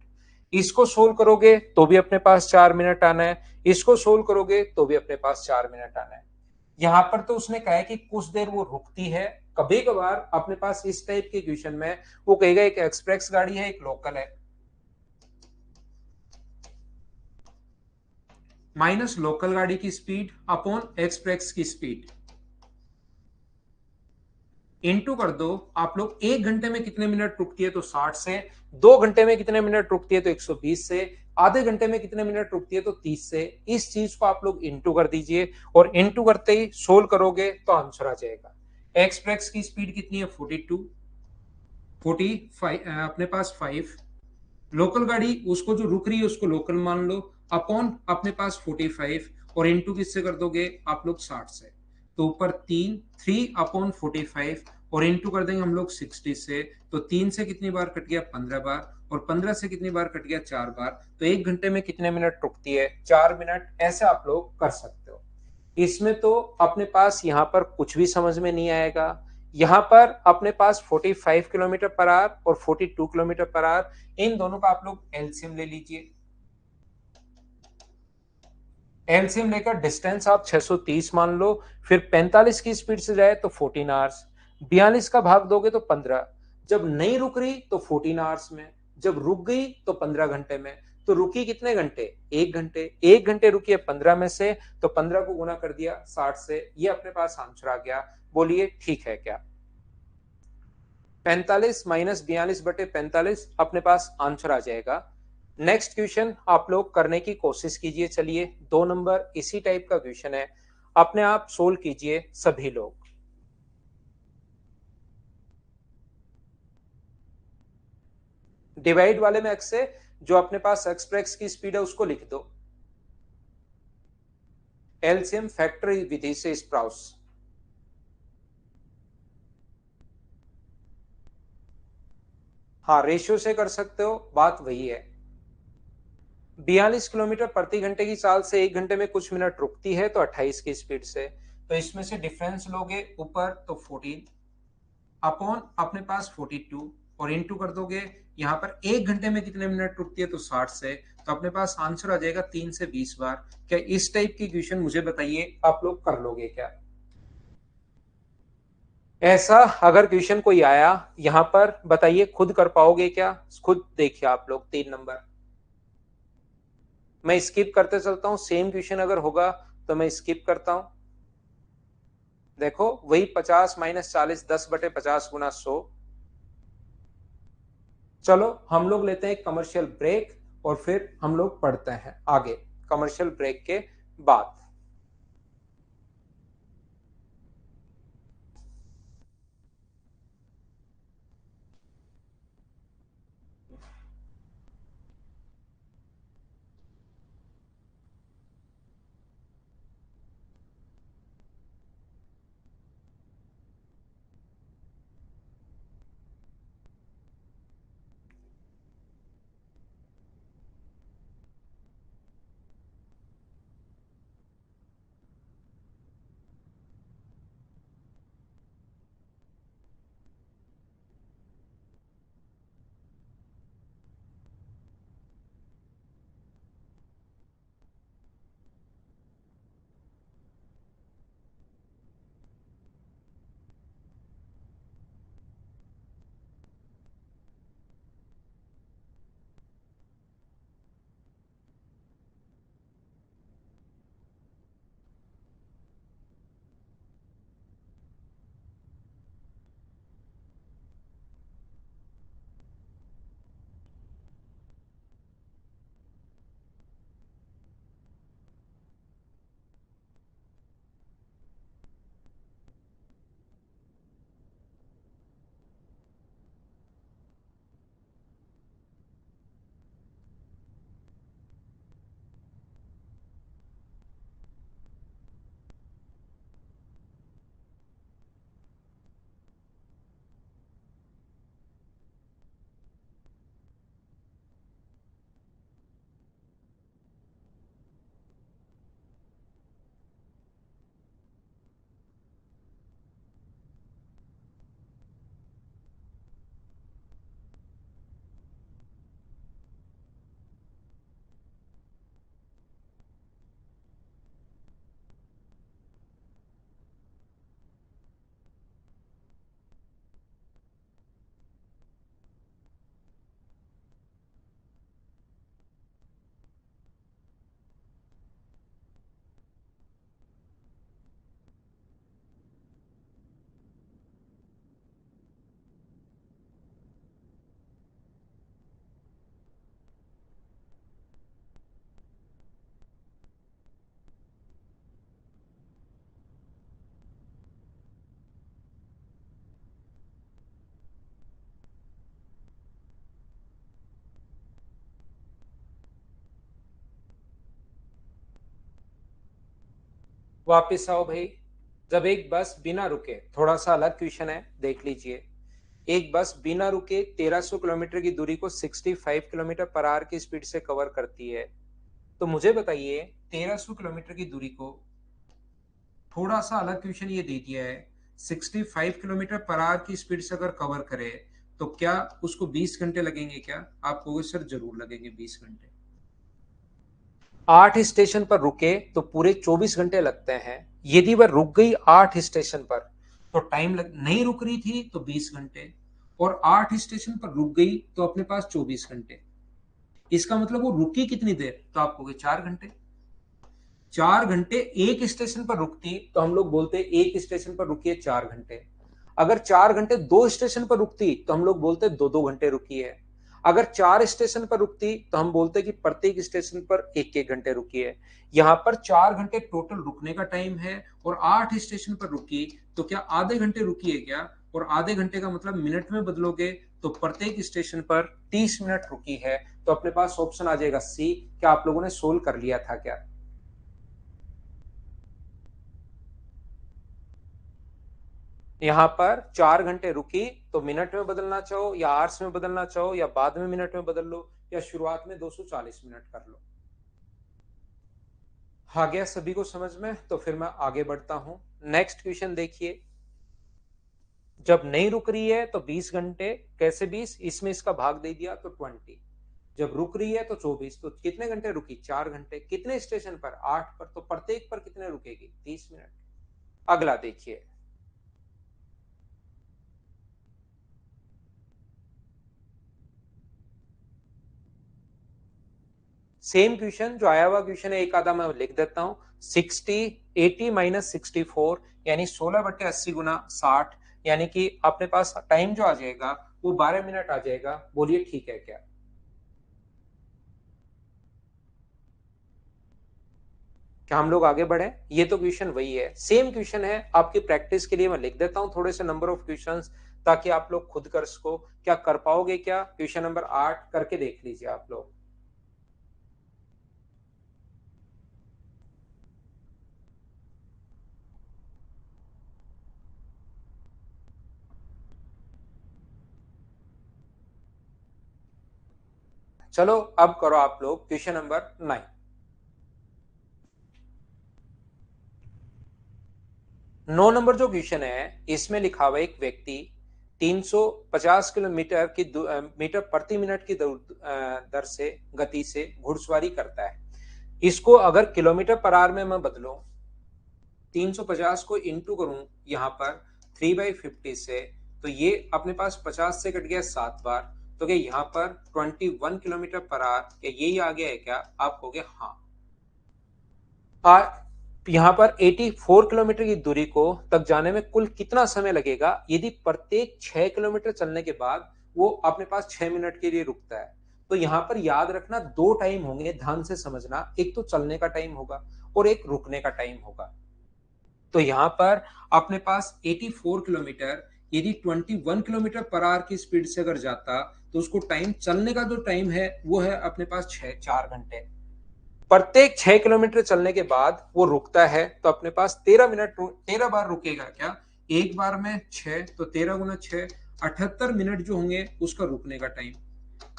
इसको सोल्व करोगे तो भी अपने पास 4 मिनट आना है, इसको सोल्व करोगे तो भी अपने पास 4 मिनट आना है। यहां पर तो उसने कहा है कि कुछ देर वो रुकती है। कभी कभार अपने पास इस टाइप के क्वेश्चन में वो कहेगा एक एक्सप्रेस गाड़ी है, एक लोकल है, माइनस लोकल गाड़ी की स्पीड अपॉन एक्सप्रेस की स्पीड, इनटू कर दो। आप लोग 1 घंटे में कितने मिनट रुकती है? तो 60 से। 2 घंटे में कितने मिनट रुकती है? तो 120 से। आधे घंटे में कितने मिनट रुकती है? तो 30 से। इस चीज को आप लोग इंटू कर दीजिए, और इंटू करते ही सोल्व करोगे तो आंसर आ जाएगा। एक्सप्रेस की स्पीड कितनी है? 42, 45 अपने पास 5। लोकल गाड़ी उसको जो रुक रही है उसको लोकल मान लो, अपॉन अपने पास 45, और इंटू किससे कर दोगे आप लोग? 60 से। तो ऊपर 3 अपॉन 45, और इंटू कर देंगे हम लोग 60 से। तो 3 से कितनी बार कट गया? 15 बार। और 15 से कितनी बार कट गया? 4 बार। तो 1 घंटे में कितने मिनट रुकती है? 4 मिनट। ऐसे आप लोग कर सकते हो। इसमें तो अपने पास यहाँ पर कुछ भी समझ में नहीं आएगा। यहाँ पर अपने पास 45 किलोमीटर पर आवर और 42 किलोमीटर पर आवर, इन दोनों का आप लोग एलसीएम ले लीजिए। एलसीएम लेकर डिस्टेंस आप 630 मान लो, फिर 45 की स्पीड से जाए तो 14 आवर्स, 42 का भाग दोगे तो 15, जब नहीं रुक रही तो 14 आवर्स में, जब रुक गई तो 15 घंटे में। तो रुकी कितने घंटे? 1 घंटे। 1 घंटे रुकी है 15 में से, तो 15 को गुना कर दिया 60 से, ये अपने पास आंसर आ गया। बोलिए ठीक है क्या? 45 - 42 बटे 45 अपने पास आंसर आ जाएगा। नेक्स्ट क्वेश्चन आप लोग करने की कोशिश कीजिए। चलिए 2 नंबर इसी टाइप का क्वेश्चन है, अपने आप सोल्व कीजिए सभी लोग। डिवाइड वाले में एक्स से जो अपने पास एक्सप्रेस की स्पीड है उसको लिख दो, एलसीएम फैक्टर विधि से स्प्राउस। हाँ रेशियो से कर सकते हो, बात वही है। 42 किलोमीटर प्रति घंटे की चाल से 1 घंटे में कुछ मिनट रुकती है, तो 28 की स्पीड से। तो इसमें से डिफरेंस लोगे ऊपर तो 14 अपॉन अपने पास 42, और इंटू कर दोगे यहाँ पर 1 घंटे में कितने मिनट रुकती है? तो 60 से। तो अपने पास आंसर आ जाएगा 3 से 20 बार। क्या इस टाइप की क्वेश्चन मुझे बताइए आप लोग कर लोगे क्या? ऐसा अगर क्वेश्चन कोई आया यहां पर, बताइए खुद कर पाओगे क्या? खुद देखिए आप लोग 3 नंबर। मैं स्किप करते चलता हूं, सेम क्वेश्चन अगर होगा तो मैं स्किप करता हूं। देखो वही 50 - 40 10/50 × 100। चलो हम लोग लेते हैं एक कमर्शियल ब्रेक, और फिर हम लोग पढ़ते हैं आगे कमर्शियल ब्रेक के बाद। वापस आओ भाई। जब एक बस बिना रुके, थोड़ा सा अलग क्वेश्चन है, देख लीजिए। एक बस बिना रुके 1300 किलोमीटर की दूरी को 65 किलोमीटर पर आवर की स्पीड से कवर करती है। तो मुझे बताइए 1300 किलोमीटर की दूरी को, थोड़ा सा अलग क्वेश्चन ये दे दिया है, 65 किलोमीटर पर आवर की स्पीड से अगर कवर करे तो क्या उसको 20 घंटे लगेंगे क्या? आप कहोगे सर जरूर लगेंगे 20 घंटे। 8 स्टेशन पर रुके तो पूरे 24 घंटे लगते हैं। यदि वह रुक गई 8 स्टेशन पर तो नहीं रुक रही थी तो 20 घंटे, और 8 स्टेशन पर रुक गई तो अपने पास 24 घंटे। इसका मतलब वो रुकी कितनी देर? तो आप कहोगे 4 घंटे। 4 घंटे एक स्टेशन पर रुकती तो हम लोग बोलते एक स्टेशन पर रुकी है 4 घंटे। अगर 4 घंटे 2 स्टेशन पर रुकती तो हम लोग बोलते 2-2 घंटे रुकी है। अगर 4 स्टेशन पर रुकती तो हम बोलते कि प्रत्येक स्टेशन पर 1-1 घंटे रुकी है। यहाँ पर 4 घंटे टोटल रुकने का टाइम है और 8 स्टेशन पर रुकी, तो क्या आधे घंटे रुकी है क्या? और आधे घंटे का मतलब मिनट में बदलोगे तो प्रत्येक स्टेशन पर 30 मिनट रुकी है। तो अपने पास ऑप्शन आ जाएगा सी। क्या आप लोगों ने सोल्व कर लिया था क्या? यहाँ पर 4 घंटे रुकी तो मिनट में बदलना चाहो या आवर्स में बदलना चाहो या बाद में मिनट में बदल लो या शुरुआत में 240 मिनट कर लो। आ गया सभी को समझ में? तो फिर मैं आगे बढ़ता हूं। नेक्स्ट क्वेश्चन देखिए। जब नहीं रुक रही है तो 20 घंटे। कैसे 20? इसमें इसका भाग दे दिया तो 20। जब रुक रही है तो 24। तो कितने घंटे रुकी? 4 घंटे। कितने स्टेशन पर? 8 पर। तो प्रत्येक पर कितने रुकेगी? 30 मिनट। अगला देखिए। सेम क्वेश्चन जो आया हुआ क्वेश्चन है, एक आधा मैं लिख देता हूं। 80 - 64 यानी 16/80 गुना 60, यानी कि अपने पास टाइम जो आ जाएगा वो 12 मिनट आ जाएगा। बोलिए ठीक है क्या? क्या हम लोग आगे बढ़े? ये तो क्वेश्चन वही है, सेम क्वेश्चन है। आपकी प्रैक्टिस के लिए मैं लिख देता हूं थोड़े से नंबर ऑफ क्वेश्चंस, ताकि आप लोग खुद कर सको। क्या कर पाओगे क्या? क्वेश्चन नंबर 8 करके देख लीजिए आप लोग। चलो अब करो आप लोग क्वेश्चन नंबर 9। 9 नंबर जो क्वेश्चन है, इसमें लिखा हुआ एक व्यक्ति 350 किलोमीटर की मीटर प्रति मिनट की दर से गति से घुड़सवारी करता है। इसको अगर किलोमीटर पर आवर में मैं बदलूं, 350 को इंटू करूं यहाँ पर 3/50 से, तो ये अपने पास 50 से कट गया 7 बार। तो क्या यहाँ पर 21 किलोमीटर पर आवर, क्या यही आ गया है क्या? आप कहोगे हाँ। यहाँ पर 84 किलोमीटर की दूरी को तक जाने में कुल कितना समय लगेगा यदि प्रत्येक 6 किलोमीटर चलने के बाद वो अपने पास 6 मिनट के लिए रुकता है? तो यहाँ पर याद रखना दो टाइम होंगे, ध्यान से समझना। एक तो चलने का टाइम होगा और एक रुकने का टाइम होगा। तो यहाँ पर अपने पास 84 किलोमीटर यदि 21 किलोमीटर पर आवर की स्पीड से अगर जाता, तो उसको टाइम, चलने का जो टाइम है वो है अपने पास 4 घंटे। प्रत्येक 6 किलोमीटर चलने के बाद वो रुकता है, तो अपने पास 13 मिनट, 13 बार रुकेगा क्या? एक बार में 6, तो 13 × 6 78 मिनट जो होंगे उसका रुकने का टाइम।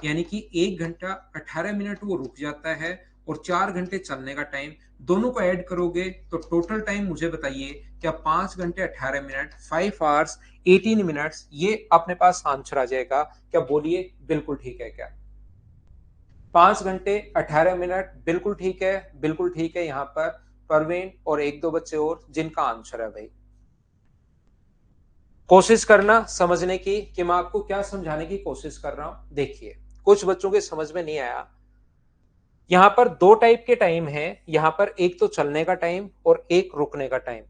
यानी कि 1 घंटा 18 मिनट वो रुक जाता है और 4 घंटे चलने का टाइम। दोनों को ऐड करोगे तो टोटल टाइम मुझे बताइए, क्या 5 घंटे 18 मिनट, 5 hours 18 minutes, ये अपने पास आंसर आ जाएगा क्या? बोलिए बिल्कुल ठीक है क्या? 5 घंटे 18 मिनट बिल्कुल ठीक है, बिल्कुल ठीक है। यहाँ पर परवीन और एक दो बच्चे और जिनका आंसर है भाई। कोशिश करना समझने की कि मैं आपको क्या समझाने की कोशिश कर रहा हूं। देखिए, कुछ बच्चों के समझ में नहीं आया। यहां पर दो टाइप के टाइम है। यहां पर एक तो चलने का टाइम और एक रुकने का टाइम।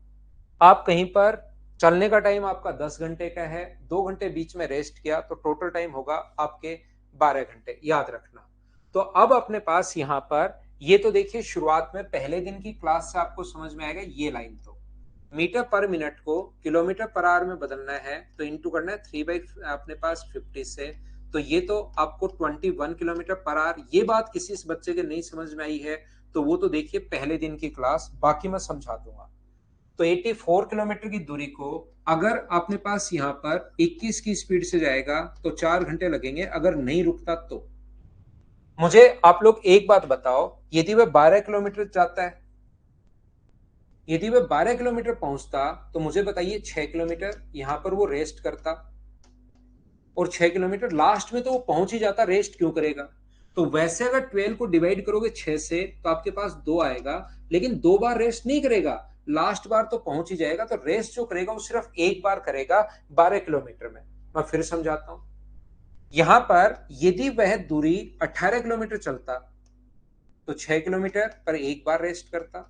आप कहीं पर चलने का टाइम आपका 10 घंटे का है, 2 घंटे बीच में रेस्ट किया तो टोटल टाइम होगा आपके 12 घंटे, याद रखना। तो अब अपने पास यहां पर ये तो देखिए, शुरुआत में पहले दिन की क्लास से आपको समझ में आएगा। ये लाइन तो मीटर पर मिनट को किलोमीटर पर आवर में बदलना है तो इंटू करना है 3 अपने पास 50 से। तो ये तो आपको 21 किलोमीटर पर आवर, ये बात किसी बच्चे के नहीं समझ में आई है तो वो तो देखिए पहले दिन की क्लास, बाकी मैं समझा दूंगा। तो 84 किलोमीटर की दूरी को अगर अपने पास यहाँ पर 21 की स्पीड से जाएगा तो 4 घंटे लगेंगे, अगर नहीं रुकता तो। मुझे आप लोग एक बात बताओ, यदि वह 12 किलोमीटर जाता है, यदि वह 12 किलोमीटर पहुंचता तो मुझे बताइए 6 किलोमीटर यहां पर वो रेस्ट करता, और 6 किलोमीटर लास्ट में तो वो पहुंच ही जाता, रेस्ट क्यों करेगा। तो वैसे अगर 12 को डिवाइड करोगे 6 से तो आपके पास 2 आएगा, लेकिन 2 बार रेस्ट नहीं करेगा, लास्ट बार तो पहुंच ही जाएगा, तो रेस्ट जो करेगा वो सिर्फ एक बार करेगा 12 किलोमीटर में। मैं फिर समझाता हूं, यहां पर यदि वह दूरी 18 किलोमीटर चलता तो 6 किलोमीटर पर एक बार रेस्ट करता,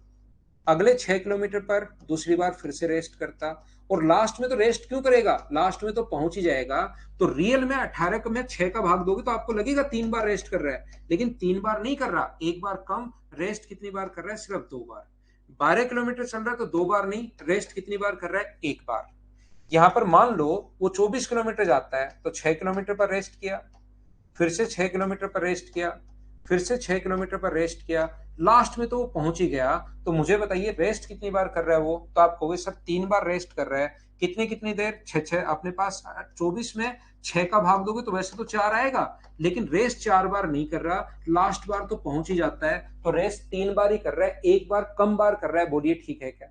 अगले 6 किलोमीटर पर दूसरी बार फिर से रेस्ट करता, और लास्ट में तो रेस्ट क्यों करेगा, लास्ट में तो पहुंच ही जाएगा। तो रियल में 18 को में 6 का भाग दोगे तो आपको लगेगा 3 बार रेस्ट कर रहा है, लेकिन 3 बार नहीं कर रहा, एक बार कम। रेस्ट कितनी बार कर रहा है, सिर्फ 2 बार। 12 किलोमीटर चल रहा है तो 2 बार नहीं, रेस्ट कितनी बार कर रहा है, एक बार। यहां पर मान लो वो 24 किलोमीटर जाता है तो 6 किलोमीटर पर रेस्ट किया, फिर से 6 किलोमीटर पर रेस्ट किया, फिर से 6 किलोमीटर पर रेस्ट किया, लास्ट में तो वो पहुंच ही गया। तो मुझे बताइए रेस्ट कितनी बार कर रहा है वो, तो आप कहोगे सर 3 बार रेस्ट कर रहा है। कितनी कितनी देर, 6 6, अपने पास 24 में 6 का भाग दोगे तो वैसे तो 4 आएगा, लेकिन रेस्ट 4 बार नहीं कर रहा, लास्ट बार तो पहुंच ही जाता है, तो रेस्ट 3 बार ही कर रहा है, एक बार कम बार कर रहा है। बोलिए ठीक है क्या।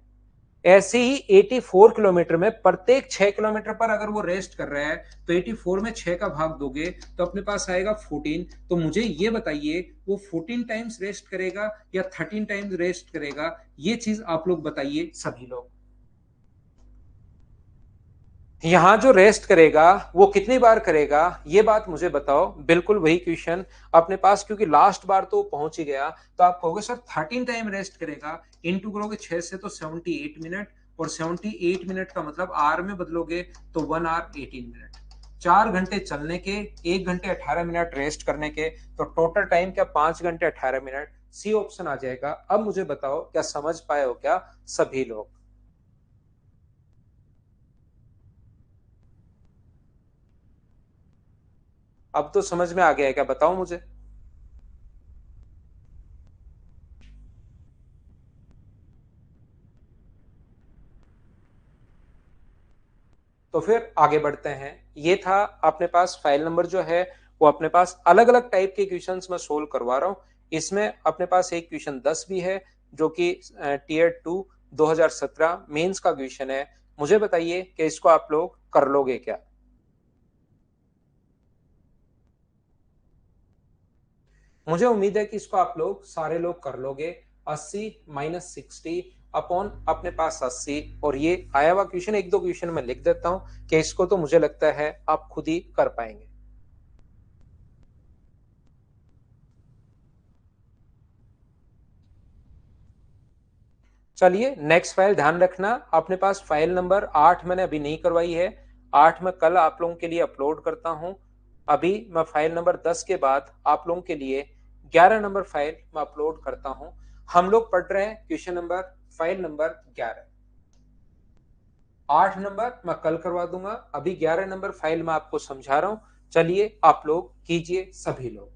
ऐसे ही 84 किलोमीटर में प्रत्येक 6 किलोमीटर पर अगर वो रेस्ट कर रहा है तो 84 में 6 का भाग दोगे तो अपने पास आएगा 14। तो मुझे ये बताइए वो 14 टाइम्स रेस्ट करेगा या 13 टाइम्स रेस्ट करेगा, ये चीज आप लोग बताइए सभी लोग। यहां जो रेस्ट करेगा वो कितनी बार करेगा, ये बात मुझे बताओ। बिल्कुल वही क्वेश्चन अपने पास, क्योंकि लास्ट बार तो पहुंच ही गया, तो आप कहोगे सर 13 टाइम रेस्ट करेगा, इनटू करोगे 6 से तो 78 मिनट, और 78 मिनट का मतलब आर में बदलोगे तो 1 आवर 18 मिनट। 4 घंटे चलने के, 1 घंटे 18 मिनट रेस्ट करने के, तो टोटल टाइम क्या 5 घंटे 18 मिनट। सी ऑप्शन आ जाएगा। अब मुझे बताओ क्या समझ पाए हो क्या सभी लोग। अब तो समझ में आ गया है क्या, बताओ मुझे। तो फिर आगे बढ़ते हैं। ये था अपने पास फाइल नंबर जो है वो अपने पास अलग अलग टाइप के क्वेश्चंस में सोल्व करवा रहा हूं। इसमें अपने पास एक क्वेश्चन 10 भी है जो कि टीयर 2 2017 मेंस का क्वेश्चन है। मुझे बताइए कि इसको आप लोग कर लोगे क्या। मुझे उम्मीद है कि इसको आप लोग सारे लोग कर लोगे। 80 माइनस 60 अपॉन अपने पास 80, और ये आया हुआ क्वेश्चन एक दो क्वेश्चन में लिख देता हूं कि इसको तो मुझे लगता है आप खुद ही कर पाएंगे। चलिए नेक्स्ट फाइल ध्यान रखना, अपने पास फाइल नंबर 8 मैंने अभी नहीं करवाई है, 8 मैं कल आप लोगों के लिए अपलोड करता हूं। अभी मैं फाइल नंबर 10 के बाद आप लोगों के लिए 11 नंबर फाइल मैं अपलोड करता हूं। हम लोग पढ़ रहे हैं question number file number 11। 8 number मैं कल करवा दूंगा, अभी 11 नंबर फाइल मैं आपको समझा रहा हूं। चलिए आप लोग कीजिए सभी लोग।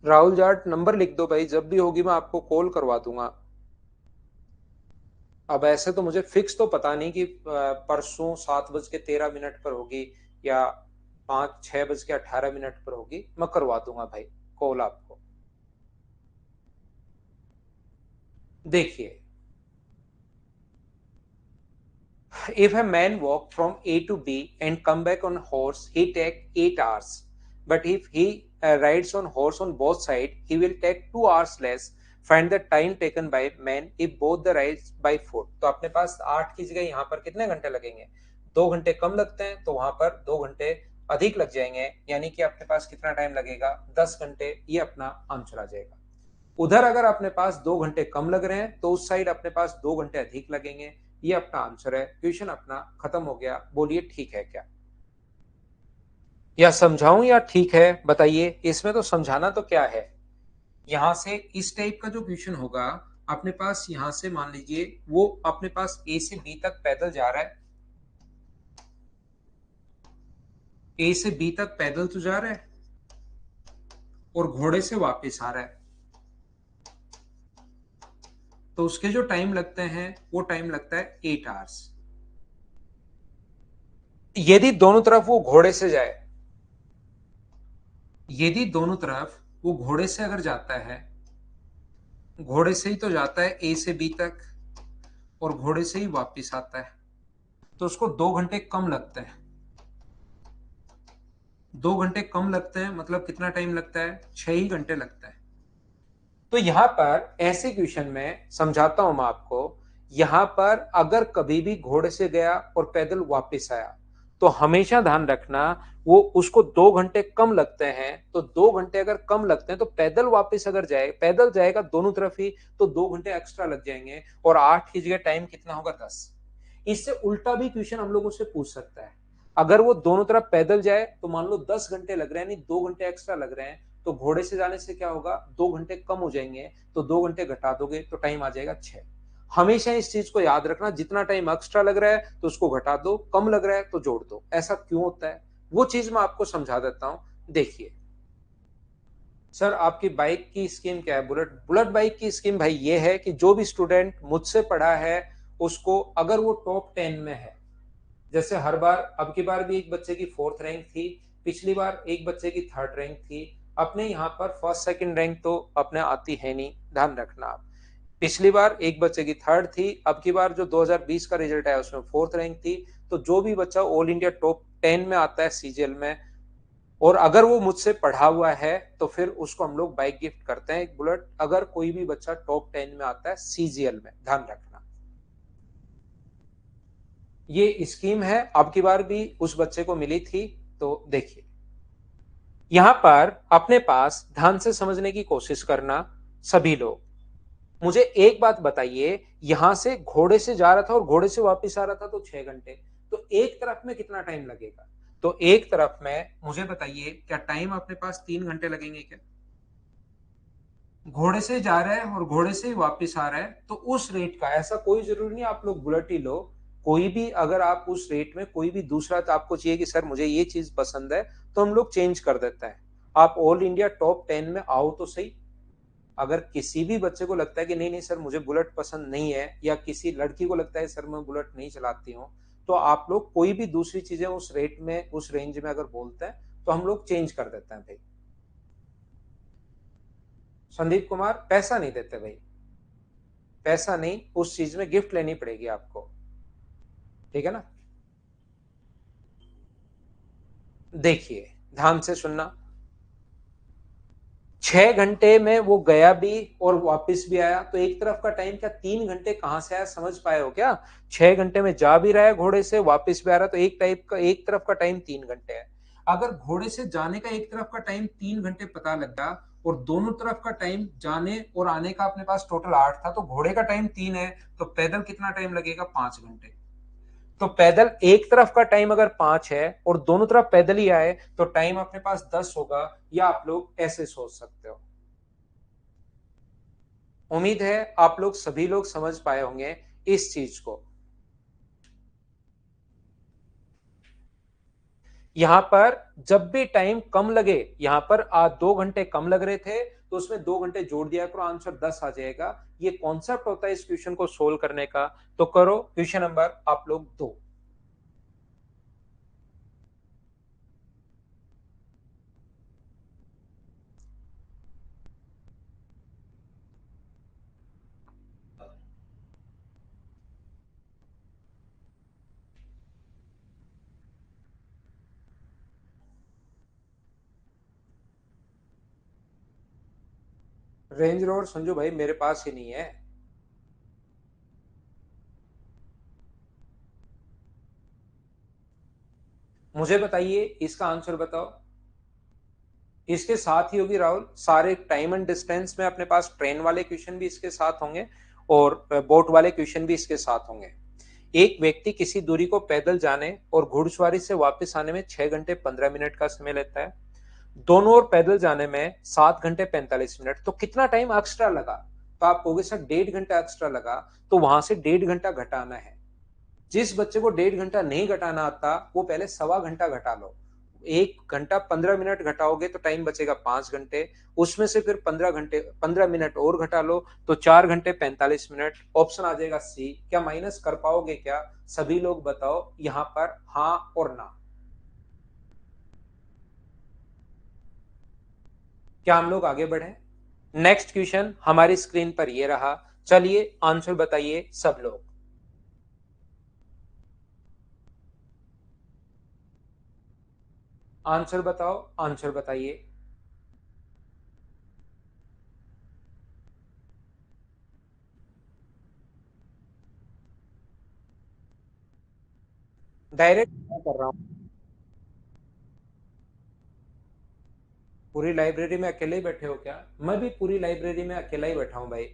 राहुल जाट नंबर लिख दो भाई, जब भी होगी मैं आपको कॉल करवा दूंगा। अब ऐसे तो मुझे फिक्स तो पता नहीं कि परसों 7:13 पर होगी या 6:18 पर होगी, मैं करवा दूंगा भाई कॉल आपको। देखिए, if a man walk from A to B and come back on horse, he take 8 hours. But if he rides on horse on both sides, he will take 2 hours less. Find the time taken by man if both the rides by foot. तो अपने पास 8 की जगह यहाँ पर कितने घंटे लगेंगे, 2 घंटे कम लगते हैं, तो वहां पर 2 घंटे अधिक लग जाएंगे, यानी कि अपने पास कितना टाइम लगेगा, 10 घंटे। ये अपना आंसर आ जाएगा। उधर अगर अपने पास 2 घंटे कम लग रहे हैं तो उस साइड अपने पास 2 घंटे अधिक लगेंगे। ये अपना आंसर है। क्वेश्चन अपना खत्म हो गया। बोलिए ठीक है क्या, या समझाऊं या ठीक है बताइए। इसमें तो समझाना तो क्या है। यहां से इस टाइप का जो क्वेश्चन होगा अपने पास, यहां से मान लीजिए वो अपने पास ए से बी तक पैदल जा रहा है, ए से बी तक पैदल तो जा रहा है और घोड़े से वापस आ रहा है, तो उसके जो टाइम लगते हैं वो टाइम लगता है 8 आवर्स। यदि दोनों तरफ वो घोड़े से जाए, यदि दोनों तरफ वो घोड़े से अगर जाता है, घोड़े से ही तो जाता है ए से बी तक और घोड़े से ही वापस आता है, तो उसको 2 घंटे कम लगते हैं। 2 घंटे कम लगते हैं मतलब कितना टाइम लगता है, 6 ही घंटे लगता है। तो यहां पर ऐसे क्वेश्चन में समझाता हूं मैं आपको। यहां पर अगर कभी भी घोड़े से गया और पैदल वापस आया तो हमेशा ध्यान रखना वो उसको 2 घंटे कम लगते हैं। तो 2 घंटे अगर कम लगते हैं तो पैदल वापस अगर जाए, पैदल जाएगा दोनों तरफ ही, तो 2 घंटे एक्स्ट्रा लग जाएंगे और 8 की जगह टाइम कितना होगा, 10। इससे उल्टा भी क्वेश्चन हम लोगों से पूछ सकता है। अगर वो दोनों तरफ पैदल जाए तो मान लो 10 घंटे लग रहे हैं, नहीं 2 घंटे एक्स्ट्रा लग रहे हैं, तो घोड़े से जाने से क्या होगा, 2 घंटे कम हो जाएंगे, तो 2 घंटे घटा दोगे तो टाइम आ जाएगा 6। हमेशा इस चीज को याद रखना, जितना टाइम एक्स्ट्रा लग रहा है तो उसको घटा दो, कम लग रहा है तो जोड़ दो। ऐसा क्यों होता है वो चीज मैं आपको समझा देता हूं। देखिए सर, आपकी बाइक की स्कीम क्या है, बुलेट बुलेट बाइक की स्कीम भाई ये है कि जो भी स्टूडेंट मुझसे पढ़ा है उसको, अगर वो टॉप 10 में है, जैसे हर बार, अब की बार भी एक बच्चे की 4th रैंक थी, पिछली बार एक बच्चे की 3rd रैंक थी। अपने यहाँ पर फर्स्ट सेकंड रैंक तो अपने आती है नहीं, ध्यान रखना आप। पिछली बार एक बच्चे की 3rd थी, अब की बार जो 2020 का रिजल्ट आया उसमें 4th रैंक थी। तो जो भी बच्चा ऑल इंडिया टॉप 10 में आता है सीजीएल में, और अगर वो मुझसे पढ़ा हुआ है तो फिर उसको हम लोग बाइक गिफ्ट करते हैं एक बुलेट, अगर कोई भी बच्चा टॉप 10 में आता है सीजीएल में, ध्यान रखना। ये स्कीम है, अब की बार भी उस बच्चे को मिली थी। तो देखिए यहां पर अपने पास ध्यान से समझने की कोशिश करना सभी लोग। मुझे एक बात बताइए, यहां से घोड़े से जा रहा था और घोड़े से वापस आ रहा था तो 6 घंटे, तो एक तरफ में कितना टाइम लगेगा। तो एक तरफ में मुझे बताइए क्या टाइम अपने पास 3 घंटे लगेंगे क्या। घोड़े से जा रहा है और घोड़े से ही वापस आ रहा है, तो उस रेट का, ऐसा कोई जरूरी नहीं आप लोग बुलेट ही लो, कोई भी अगर आप उस रेट में कोई भी दूसरा, तो आपको चाहिए कि सर मुझे ये चीज पसंद है, तो हम लोग चेंज कर देते हैं। आप ऑल इंडिया टॉप 10 में आओ तो सही। अगर किसी भी बच्चे को लगता है कि नहीं नहीं सर मुझे बुलेट पसंद नहीं है, या किसी लड़की को लगता है सर मैं बुलेट नहीं चलाती हूँ, तो आप लोग कोई भी दूसरी चीजें उस रेट में, उस रेंज में अगर बोलते हैं तो हम लोग चेंज कर देते हैं भाई। संदीप कुमार, पैसा नहीं देते भाई, पैसा नहीं, उस चीज में गिफ्ट लेनी पड़ेगी आपको, ठीक है ना। देखिए ध्यान से सुनना, 6 घंटे में वो गया भी और वापस भी आया, तो एक तरफ का टाइम क्या 3 घंटे कहां से आया, समझ पाए हो क्या। 6 घंटे में जा भी रहा है घोड़े से, वापस भी आ रहा है, तो एक टाइप का, एक तरफ का टाइम 3 घंटे है। अगर घोड़े से जाने का एक तरफ का टाइम 3 घंटे पता लगा और दोनों तरफ का टाइम जाने और आने का अपने पास टोटल 8 था, तो घोड़े का टाइम 3 है, तो पैदल कितना टाइम लगेगा, 5 घंटे। तो पैदल एक तरफ का टाइम अगर 5 है और दोनों तरफ पैदल ही आए तो टाइम अपने पास 10 होगा, या आप लोग ऐसे सोच सकते हो। उम्मीद है आप लोग सभी लोग समझ पाए होंगे इस चीज को। यहां पर जब भी टाइम कम लगे, यहां पर 2 घंटे कम लग रहे थे तो उसमें 2 घंटे जोड़ दिया करो, आंसर 10 आ जाएगा। ये कॉन्सेप्ट होता है इस क्वेश्चन को सोल्व करने का। तो करो क्वेश्चन नंबर आप लोग 2। रेंज रोवर संजू भाई मेरे पास ही नहीं है। मुझे बताइए इसका आंसर बताओ। इसके साथ ही होगी राहुल, सारे टाइम एंड डिस्टेंस में अपने पास ट्रेन वाले क्वेश्चन भी इसके साथ होंगे और बोट वाले क्वेश्चन भी इसके साथ होंगे। एक व्यक्ति किसी दूरी को पैदल जाने और घुड़सवारी से वापस आने में 6 घंटे 15 मिनट का समय लेता है। दोनों ओर पैदल जाने में 7 घंटे 45 मिनट, तो कितना टाइम एक्स्ट्रा लगा? तो आप कहोगे सर 1.5 घंटा एक्स्ट्रा लगा, तो वहां से 1.5 घंटा घटाना है। जिस बच्चे को 1.5 घंटा नहीं घटाना आता वो पहले 1.25 घंटा घटा लो। 1 घंटा 15 मिनट घटाओगे तो टाइम बचेगा 5 घंटे, उसमें से फिर 15 घंटे 15 मिनट और घटा लो तो 4 घंटे 45 मिनट। ऑप्शन आ जाएगा सी। क्या माइनस कर पाओगे क्या? सभी लोग बताओ यहां पर हाँ और ना। क्या हम लोग आगे बढ़े? नेक्स्ट क्वेश्चन हमारी स्क्रीन पर ये रहा। चलिए आंसर बताइए सब लोग। आंसर बताओ, आंसर बताइए। डायरेक्ट कर रहा हूं। पूरी लाइब्रेरी में अकेले ही बैठे हो क्या? मैं भी पूरी लाइब्रेरी में अकेला ही बैठा हूं भाई।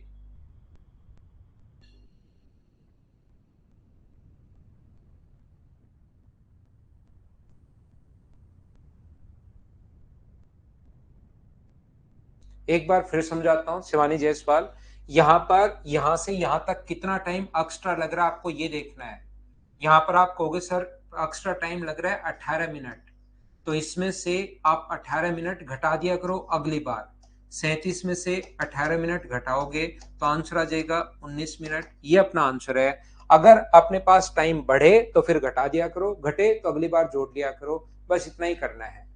एक बार फिर समझाता हूं शिवानी जायसवाल। यहां पर यहां से यहां तक कितना टाइम एक्स्ट्रा लग रहा है आपको ये देखना है। यहां पर आप कहोगे सर एक्स्ट्रा टाइम लग रहा है 18 मिनट, तो इसमें से आप 18 मिनट घटा दिया करो अगली बार। 37 में से 18 मिनट घटाओगे तो आंसर आ जाएगा 19 मिनट। ये अपना आंसर है। अगर अपने पास टाइम बढ़े तो फिर घटा दिया करो, घटे तो अगली बार जोड़ लिया करो। बस इतना ही करना है।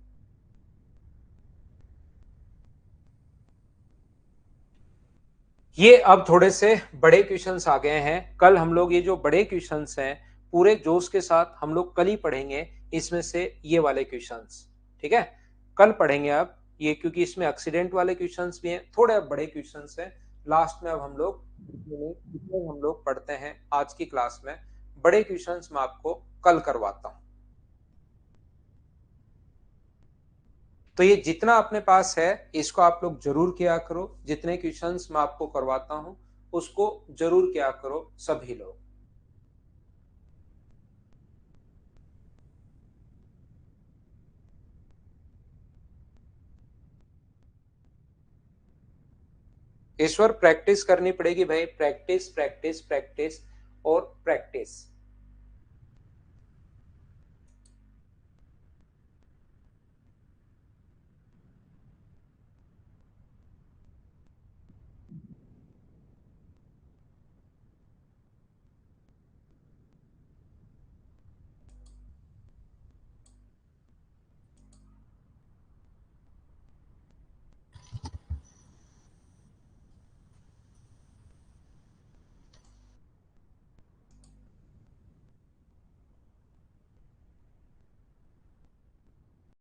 ये अब थोड़े से बड़े क्वेश्चंस आ गए हैं। कल हम लोग ये जो बड़े क्वेश्चंस हैं पूरे जोश के साथ हम लोग कल ही पढ़ेंगे। इसमें से ये वाले क्वेश्चंस, ठीक है, कल पढ़ेंगे अब ये, क्योंकि इसमें एक्सीडेंट वाले क्वेश्चंस भी हैं, थोड़े अब बड़े क्वेश्चंस हैं। लास्ट में अब हम लोग जितने हम लोग पढ़ते हैं आज की क्लास में, बड़े क्वेश्चंस मैं आपको कल करवाता हूं। तो ये जितना अपने पास है इसको आप लोग जरूर किया करो। जितने क्वेश्चंस मैं आपको करवाता हूं उसको जरूर किया करो सभी लोग। ईश्वर प्रैक्टिस करनी पड़ेगी भाई, प्रैक्टिस प्रैक्टिस प्रैक्टिस और प्रैक्टिस।